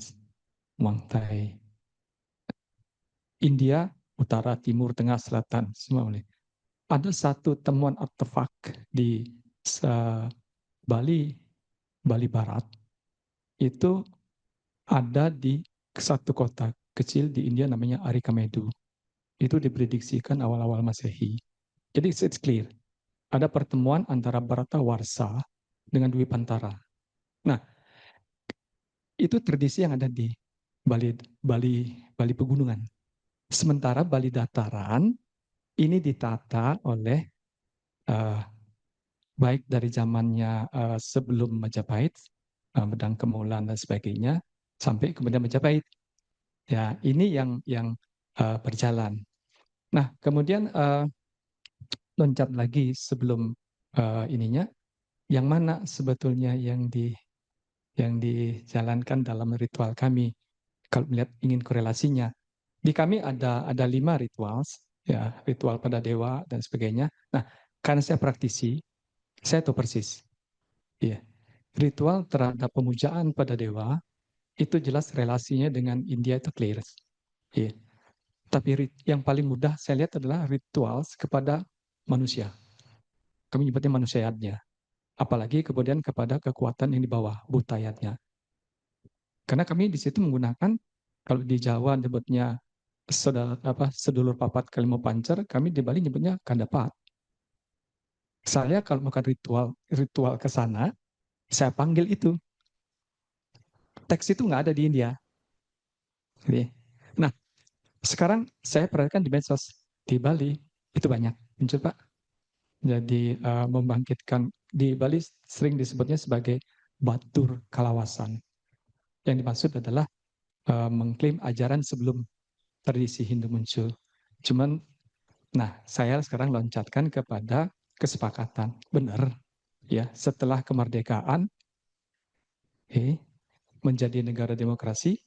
Muang Thai, India, utara, timur, tengah, selatan, semua boleh. Ada satu temuan artefak di Bali, Bali Barat, itu ada di satu kota kecil di India namanya Arikamedu. Itu diprediksikan awal-awal Masehi. Jadi it's clear. Ada pertemuan antara Bharata Warsa dengan Dwi Pantara. Nah, itu tradisi yang ada di Bali pegunungan. Sementara Bali dataran ini ditata oleh baik dari zamannya sebelum Majapahit, Medang Kemulan dan sebagainya, sampai kemudian Majapahit. Ya, ini yang berjalan. Nah, kemudian loncat lagi sebelum ininya, yang mana sebetulnya yang dijalankan dalam ritual kami. Kalau melihat ingin korelasinya, di kami ada 5 ritual, ya, ritual pada dewa dan sebagainya. Nah, karena saya praktisi, saya tahu persis. Ya, ritual terhadap pemujaan pada dewa itu jelas relasinya dengan India itu clear. Ya. Tapi yang paling mudah saya lihat adalah ritual kepada manusia. Kami nyebutnya manusiaatnya. Apalagi kemudian kepada kekuatan yang di bawah, butayatnya. Karena kami di situ menggunakan, kalau di Jawa nyebutnya sedulur papat kelima pancer, kami di Bali nyebutnya kandapat. Saya kalau melakukan ritual ke sana, saya panggil itu. Teks itu nggak ada di India. Nah, sekarang saya perhatikan di medsos di Bali itu banyak muncul, Pak. Jadi membangkitkan, di Bali sering disebutnya sebagai batur kalawasan. Yang dimaksud adalah mengklaim ajaran sebelum tradisi Hindu muncul. Cuman, nah saya sekarang loncatkan kepada kesepakatan. Benar, ya setelah kemerdekaan, menjadi negara demokrasi,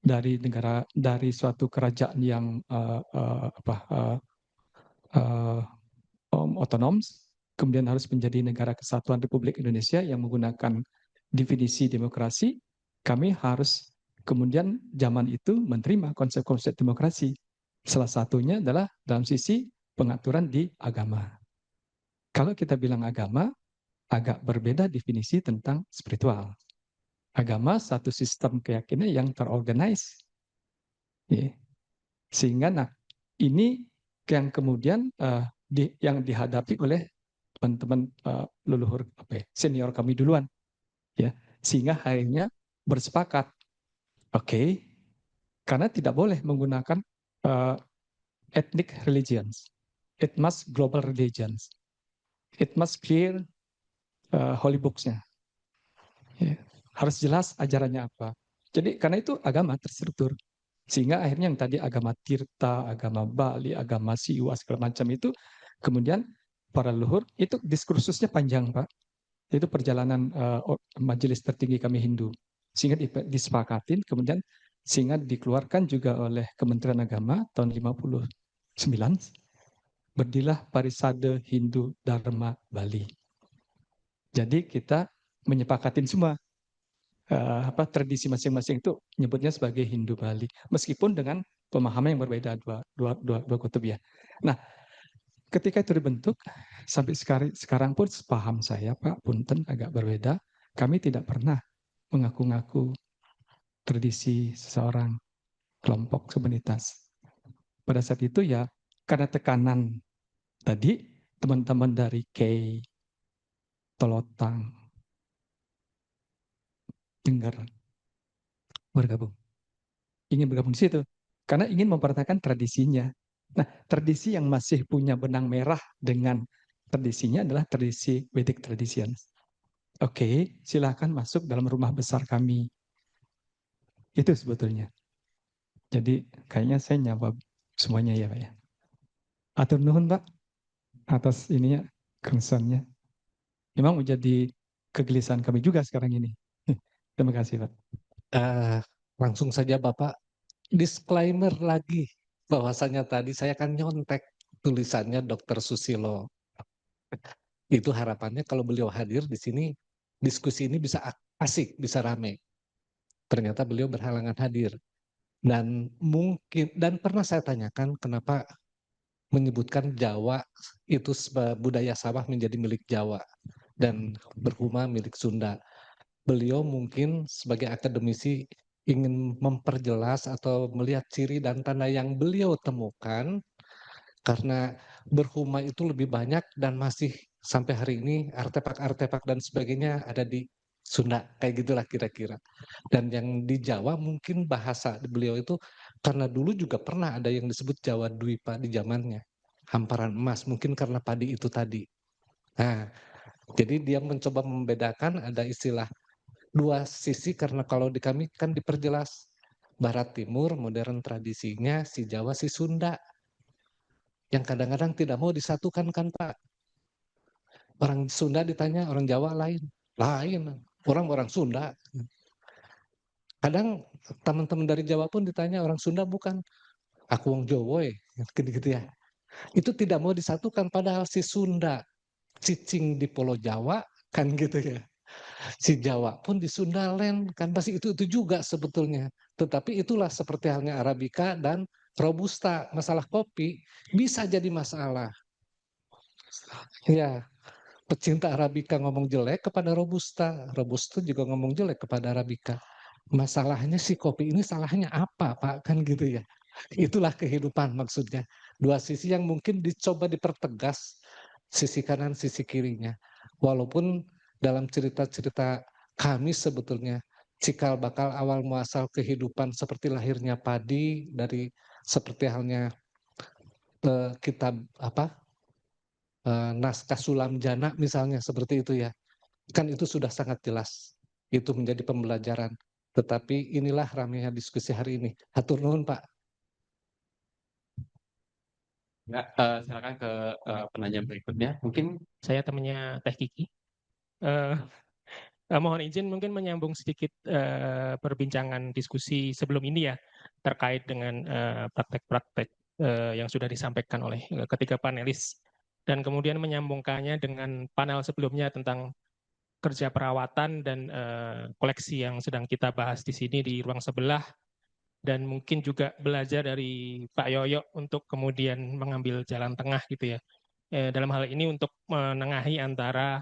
dari suatu kerajaan yang otonom, kemudian harus menjadi negara kesatuan Republik Indonesia yang menggunakan definisi demokrasi. Kami harus kemudian zaman itu menerima konsep-konsep demokrasi. Salah satunya adalah dalam sisi pengaturan di agama. Kalau kita bilang agama, agak berbeda definisi tentang spiritual. Agama satu sistem keyakinan yang terorganize. Sehingga nah ini yang kemudian yang dihadapi oleh teman-teman leluhur senior kami duluan, ya, sehingga akhirnya bersepakat, oke, karena tidak boleh menggunakan ethnic religions, it must global religions, it must clear holy books-nya, ya, harus jelas ajarannya apa. Jadi karena itu agama terstruktur. Sehingga akhirnya yang tadi agama Tirta, agama Bali, agama Siwa, segala macam itu, kemudian para leluhur, itu diskursusnya panjang, Pak. Itu perjalanan majelis tertinggi kami Hindu. Sehingga disepakatin, kemudian sehingga dikeluarkan juga oleh Kementerian Agama tahun 59, berdirilah Parisade Hindu Dharma Bali. Jadi kita menyepakatin semua tradisi masing-masing itu nyebutnya sebagai Hindu Bali, meskipun dengan pemahaman yang berbeda dua kutub ya. Nah, ketika itu dibentuk sampai sekarang pun sepaham saya Pak Punten agak berbeda. Kami tidak pernah mengaku-ngaku tradisi seseorang, kelompok komunitas. Pada saat itu ya karena tekanan tadi teman-teman dari Kei, Tolotang, Jengger ingin bergabung di situ karena ingin mempertahankan tradisinya. Nah, tradisi yang masih punya benang merah dengan tradisinya adalah tradisi Vedic traditions. Oke, silahkan masuk dalam rumah besar kami. Itu sebetulnya. Jadi kayaknya saya nyapa semuanya ya Pak ya. Atur nuhun Pak atas ininya concernnya. Memang menjadi kegelisahan kami juga sekarang ini. Terima kasih Pak. Langsung saja Bapak, disclaimer lagi bahwasanya tadi saya kan nyontek tulisannya Dr. Susilo. Itu harapannya kalau beliau hadir di sini, diskusi ini bisa asik, bisa rame. Ternyata beliau berhalangan hadir. Dan mungkin, dan pernah saya tanyakan kenapa menyebutkan Jawa itu budaya sawah menjadi milik Jawa dan berhuma milik Sunda. Beliau mungkin sebagai akademisi ingin memperjelas atau melihat ciri dan tanda yang beliau temukan karena berhuma itu lebih banyak dan masih sampai hari ini artefak-artefak dan sebagainya ada di Sunda, kayak gitulah kira-kira. Dan yang di Jawa mungkin bahasa beliau itu karena dulu juga pernah ada yang disebut Jawa Dwipa di zamannya. Hamparan emas, mungkin karena padi itu tadi. Nah, jadi dia mencoba membedakan ada istilah dua sisi karena kalau di kami kan diperjelas Barat Timur modern tradisinya, si Jawa si Sunda. Yang kadang-kadang tidak mau disatukan kan Pak. Orang Sunda ditanya orang Jawa lain. Orang Sunda. Kadang teman-teman dari Jawa pun ditanya orang Sunda bukan. Aku wong Jawa gitu ya. Itu tidak mau disatukan padahal si Sunda cicing di Pulau Jawa kan gitu ya. Si Jawa pun di Sundaland kan pasti itu juga sebetulnya. Tetapi itulah seperti halnya Arabica dan Robusta. Masalah kopi bisa jadi masalah. Ya, pecinta Arabica ngomong jelek kepada Robusta. Robusta juga ngomong jelek kepada Arabica. Masalahnya si kopi ini salahnya apa Pak? Kan gitu ya. Itulah kehidupan maksudnya. Dua sisi yang mungkin dicoba dipertegas. Sisi kanan, sisi kirinya. Walaupun dalam cerita-cerita kami sebetulnya cikal bakal awal muasal kehidupan seperti lahirnya padi dari seperti halnya kitab naskah Sulam Jana misalnya seperti itu ya. Kan itu sudah sangat jelas. Itu menjadi pembelajaran. Tetapi inilah ramainya diskusi hari ini. Hatur nuhun Pak. Ya, silakan ke penanya berikutnya. Mungkin Saya temannya Teh Kiki. Mohon izin mungkin menyambung sedikit perbincangan diskusi sebelum ini ya, terkait dengan praktek-praktek yang sudah disampaikan oleh ketiga panelis, dan kemudian menyambungkannya dengan panel sebelumnya tentang kerja perawatan dan koleksi yang sedang kita bahas di sini di ruang sebelah, dan mungkin juga belajar dari Pak Yoyo untuk kemudian mengambil jalan tengah gitu ya. Dalam hal ini untuk menengahi antara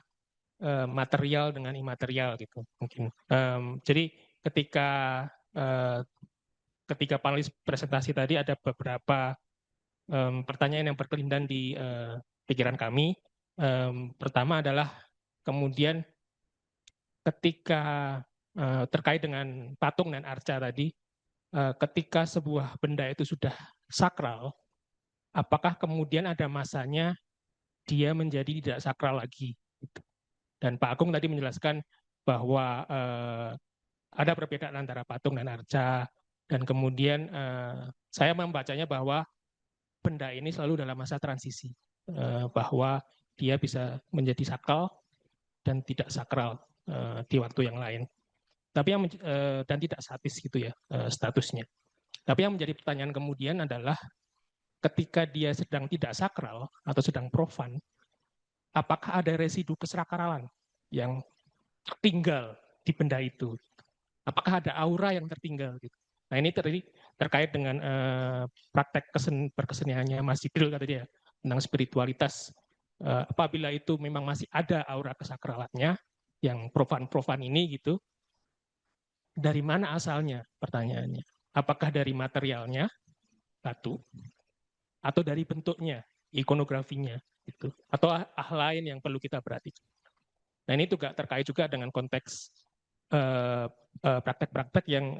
material dengan imaterial gitu mungkin. Jadi ketika panelis presentasi tadi ada beberapa pertanyaan yang berkelindan di pikiran kami. Pertama adalah kemudian ketika terkait dengan patung dan arca tadi, ketika sebuah benda itu sudah sakral, apakah kemudian ada masanya dia menjadi tidak sakral lagi? Gitu. Dan Pak Agung tadi menjelaskan bahwa ada perbedaan antara patung dan arca, dan kemudian saya membacanya bahwa benda ini selalu dalam masa transisi, bahwa dia bisa menjadi sakral dan tidak sakral di waktu yang lain. Tapi yang dan tidak statis gitu ya statusnya. Tapi yang menjadi pertanyaan kemudian adalah ketika dia sedang tidak sakral atau sedang profan, apakah ada residu kesakralan yang tertinggal di benda itu? Apakah ada aura yang tertinggal? Gitu. Nah ini terkait dengan praktek perkeseniannya Mas Jibril tadi ya, tentang spiritualitas. Apabila itu memang masih ada aura kesakralannya, yang profan-profan ini gitu, dari mana asalnya pertanyaannya? Apakah dari materialnya, batu, atau dari bentuknya, ikonografinya, gitu, atau hal lain yang perlu kita perhatikan? Nah ini juga terkait juga dengan konteks praktek-praktek yang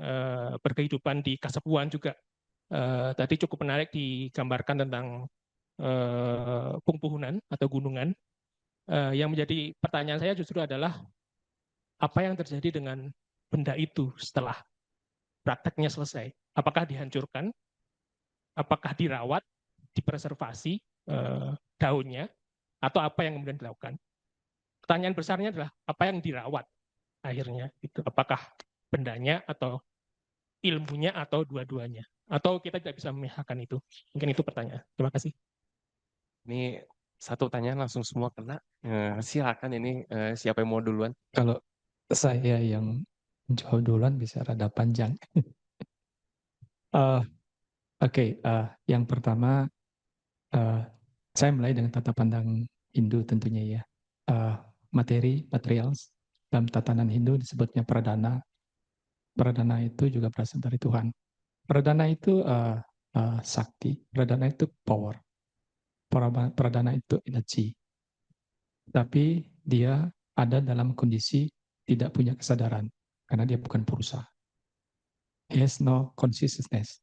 berkehidupan di Kasepuan juga. Tadi cukup menarik digambarkan tentang pungpuhunan atau gunungan. Yang menjadi pertanyaan saya justru adalah apa yang terjadi dengan benda itu setelah prakteknya selesai? Apakah dihancurkan? Apakah dirawat, dipreservasi daunnya, atau apa yang kemudian dilakukan? Pertanyaan besarnya adalah apa yang dirawat akhirnya itu, apakah bendanya atau ilmunya atau dua-duanya, atau kita tidak bisa memihakkan itu? Mungkin itu pertanyaan. Terima kasih. ini satu pertanyaan langsung semua kena. Silakan ini siapa yang mau duluan? Kalau saya yang jawab duluan bisa rada panjang. Oke, yang pertama saya mulai dengan tata pandang Hindu tentunya ya. Material dalam tatanan Hindu disebutnya pradana. Pradana itu juga berasal dari Tuhan. Pradana itu sakti. Pradana itu power. Pradana itu energi. Tapi dia ada dalam kondisi tidak punya kesadaran karena dia bukan purusha. He has no consciousness.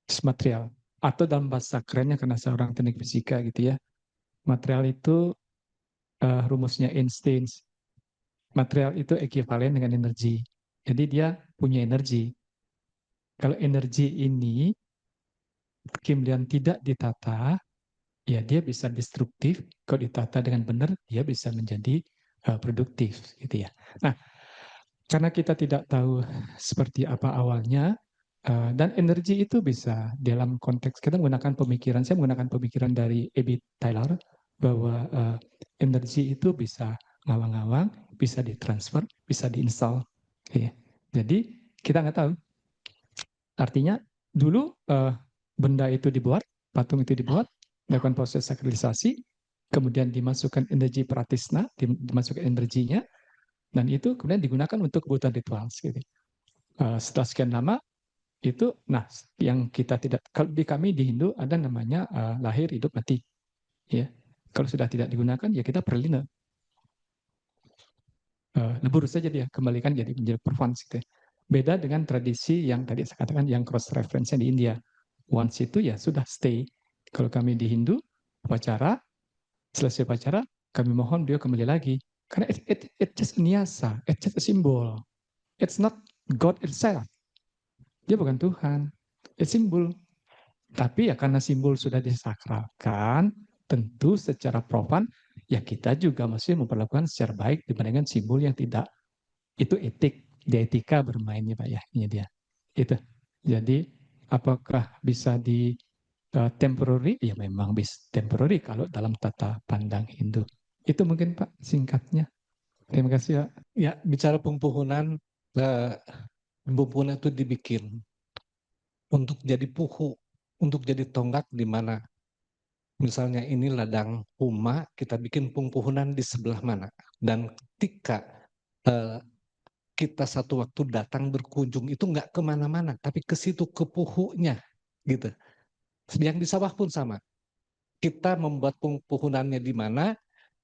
It's material. Atau dalam bahasa kerennya karena seorang teknik fisika gitu ya. Material itu rumusnya Einstein. Material itu ekuivalen dengan energi. Jadi dia punya energi. Kalau energi ini kemudian tidak ditata, ya dia bisa destruktif. Kalau ditata dengan benar, dia bisa menjadi produktif, gitu ya. Nah, karena kita tidak tahu seperti apa awalnya, dan energi itu bisa dalam konteks kita menggunakan pemikiran. Saya menggunakan pemikiran dari Abby Taylor bahwa energi itu bisa ngawang-ngawang, bisa ditransfer, bisa diinstal. Okay. Jadi kita nggak tahu. Artinya dulu benda itu dibuat, patung itu dibuat, melakukan proses sakralisasi, kemudian dimasukkan energi pratisna, dimasukkan energinya, dan itu kemudian digunakan untuk kebutuhan ritual. Gitu. Setelah sekian lama itu, nah yang kita tidak, kalau di kami di Hindu ada namanya lahir, hidup, mati. Ya, kalau sudah tidak digunakan ya kita perlina. Lebur saja dia kembalikan jadi menjadi performance gitu. Beda dengan tradisi yang tadi saya katakan yang cross reference di India. Once itu ya sudah stay. Kalau kami di Hindu upacara Selesai upacara, kami mohon beliau kembali lagi. Karena it's just niasa, it's just a symbol. It's not God itself. Dia bukan Tuhan. It's simbol. Tapi ya karena simbol sudah disakralkan, tentu secara profan, ya kita juga masih memperlakukan secara baik dibandingkan simbol yang tidak. Itu etik, di etika bermainnya Pak ya, ini dia. Itu. Jadi apakah bisa di temporary? Ya memang bisa temporary kalau dalam tata pandang Hindu. Itu mungkin Pak singkatnya. Terima kasih Pak. Ya, bicara pempuhunan, pempuhunan itu dibikin untuk jadi puhu, untuk jadi tonggak di mana misalnya ini ladang huma, kita bikin pempuhunan di sebelah mana. Dan ketika kita satu waktu datang berkunjung itu nggak kemana-mana, tapi ke situ ke puhunya, gitu. Yang di sawah pun sama. Kita membuat pempuhunannya di mana,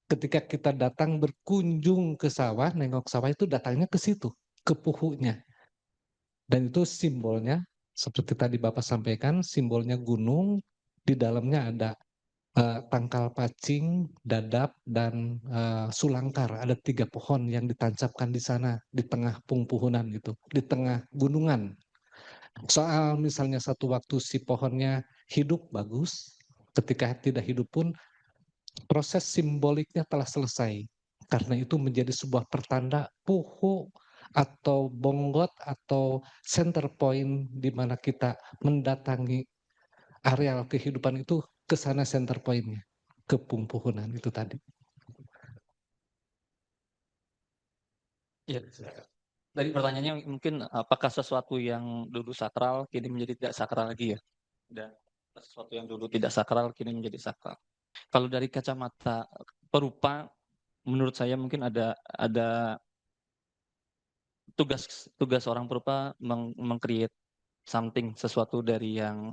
ketika kita datang berkunjung ke sawah, nengok sawah itu datangnya ke situ, ke puhunya. Dan itu simbolnya, seperti tadi Bapak sampaikan, simbolnya gunung, di dalamnya ada tangkal pacing, dadap, dan sulangkar. Ada 3 pohon yang ditancapkan di sana, di tengah pempuhunan gitu, di tengah gunungan. Soal misalnya satu waktu si pohonnya hidup, bagus. Ketika tidak hidup pun, proses simboliknya telah selesai. Karena itu menjadi sebuah pertanda puhu atau bonggot atau center point di mana kita mendatangi areal kehidupan itu ke sana center point-nya, ke pempuhunan itu tadi. Ya, dari pertanyaannya mungkin apakah sesuatu yang dulu sakral kini menjadi tidak sakral lagi ya? Dan sesuatu yang dulu tidak sakral kini menjadi sakral. Kalau dari kacamata perupa, menurut saya mungkin ada tugas orang perupa meng-create something, sesuatu dari yang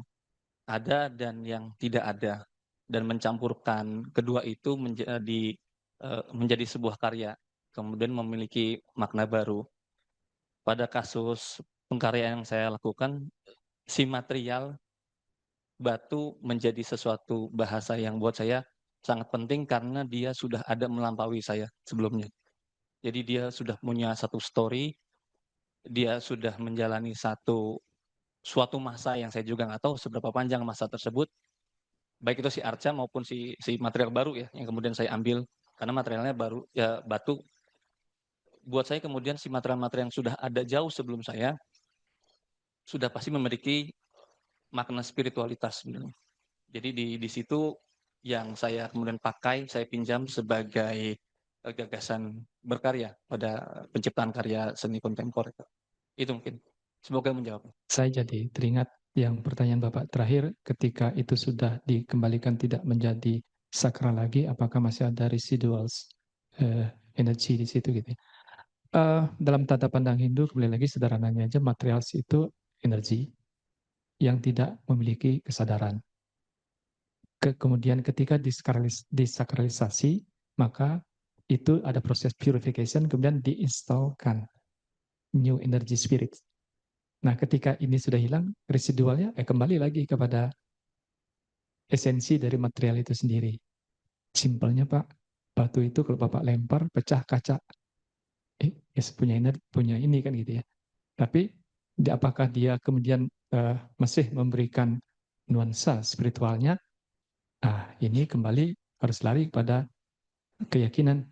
ada dan yang tidak ada, dan mencampurkan kedua itu menjadi sebuah karya, kemudian memiliki makna baru. Pada kasus pengkaryaan yang saya lakukan, si material batu menjadi sesuatu bahasa yang buat saya sangat penting karena dia sudah ada melampaui saya sebelumnya. Jadi dia sudah punya satu story, dia sudah menjalani suatu masa yang saya juga nggak tahu seberapa panjang masa tersebut, baik itu si arca maupun si material baru ya yang kemudian saya ambil, karena materialnya baru ya batu. Buat saya kemudian si material-material yang sudah ada jauh sebelum saya sudah pasti memiliki makna spiritualitas sebenarnya. Jadi di situ yang saya kemudian pakai, saya pinjam sebagai gagasan berkarya pada penciptaan karya seni kontemporer. Itu mungkin. Semoga menjawab. Saya jadi teringat yang pertanyaan Bapak terakhir, ketika itu sudah dikembalikan tidak menjadi sakral lagi, apakah masih ada residuals energi di situ gitu ya. Dalam tata pandang Hindu, kembali lagi sederhananya aja, materials itu energi yang tidak memiliki kesadaran. Kemudian ketika disakralisasi, maka itu ada proses purification, kemudian diinstalkan new energy spirit. Nah, ketika ini sudah hilang, residualnya kembali lagi kepada esensi dari material itu sendiri. Simpelnya Pak, batu itu kalau Bapak lempar, pecah kaca, punya ini kan gitu ya. Tapi apakah dia kemudian masih memberikan nuansa spiritualnya? Ini kembali harus lari kepada keyakinan.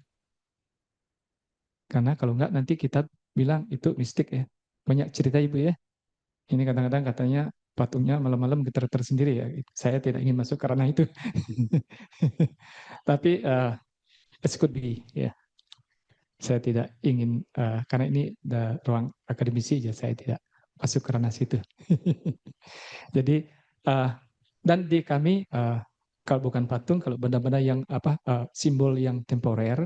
Karena kalau enggak nanti kita bilang itu mistik ya. Banyak cerita Ibu ya. Ini kadang-kadang katanya patungnya malam-malam getar-getar sendiri ya. Saya tidak ingin masuk ke ranah itu. Tapi it could be ya. Saya tidak ingin karena ini ruang akademisi aja, saya tidak masuk ke ranah situ. Jadi dan di kami kalau bukan patung, kalau benda-benda yang simbol yang temporer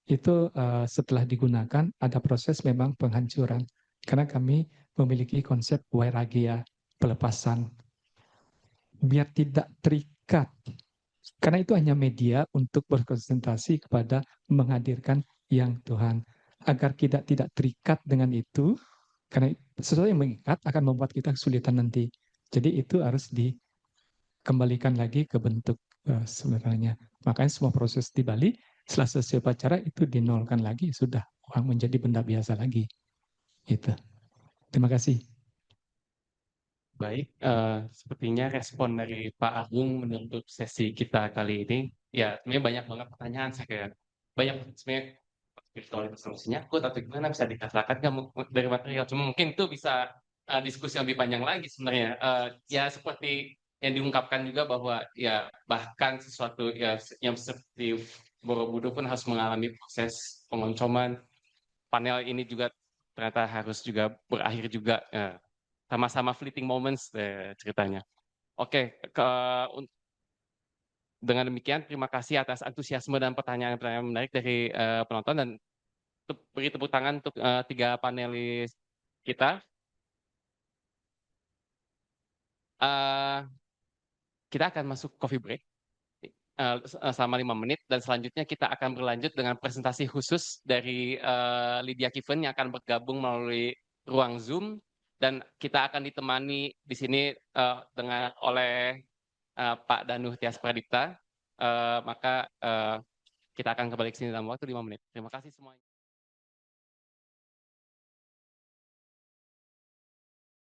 itu setelah digunakan ada proses memang penghancuran. Karena kami memiliki konsep wairagya, pelepasan, biar tidak terikat. Karena itu hanya media untuk berkonsentrasi kepada menghadirkan yang Tuhan. Agar kita tidak terikat dengan itu, karena sesuatu yang mengikat akan membuat kita kesulitan nanti. Jadi itu harus dikembalikan lagi ke bentuk sebenarnya. Makanya semua proses di Bali setelah selesai upacara itu dinolkan lagi, sudah uang menjadi benda biasa lagi. Gitu. Terima kasih. Baik, sepertinya respon dari Pak Agung menutup sesi kita kali ini. Ya, sebenarnya banyak banget pertanyaan saya kayak banyak sebenarnya spiritualitas solusinya nyangkut atau gimana bisa dikatakan nggak dari material. Cuma mungkin itu bisa diskusi yang lebih panjang lagi sebenarnya. Ya seperti yang diungkapkan juga bahwa ya bahkan sesuatu ya yang seperti Borobudur pun harus mengalami proses pengoncoman. Panel ini juga ternyata harus juga berakhir juga. Sama-sama fleeting moments ceritanya. Oke, dengan demikian terima kasih atas antusiasme dan pertanyaan-pertanyaan menarik dari penonton dan beri tepuk tangan untuk 3 panelis kita. Kita akan masuk coffee break selama 5 menit dan selanjutnya kita akan berlanjut dengan presentasi khusus dari Lydia Kiven yang akan bergabung melalui ruang Zoom dan kita akan ditemani di sini oleh Pak Danuh Tias Pradipta. Maka kita akan kembali ke sini dalam waktu 5 menit. Terima kasih semuanya.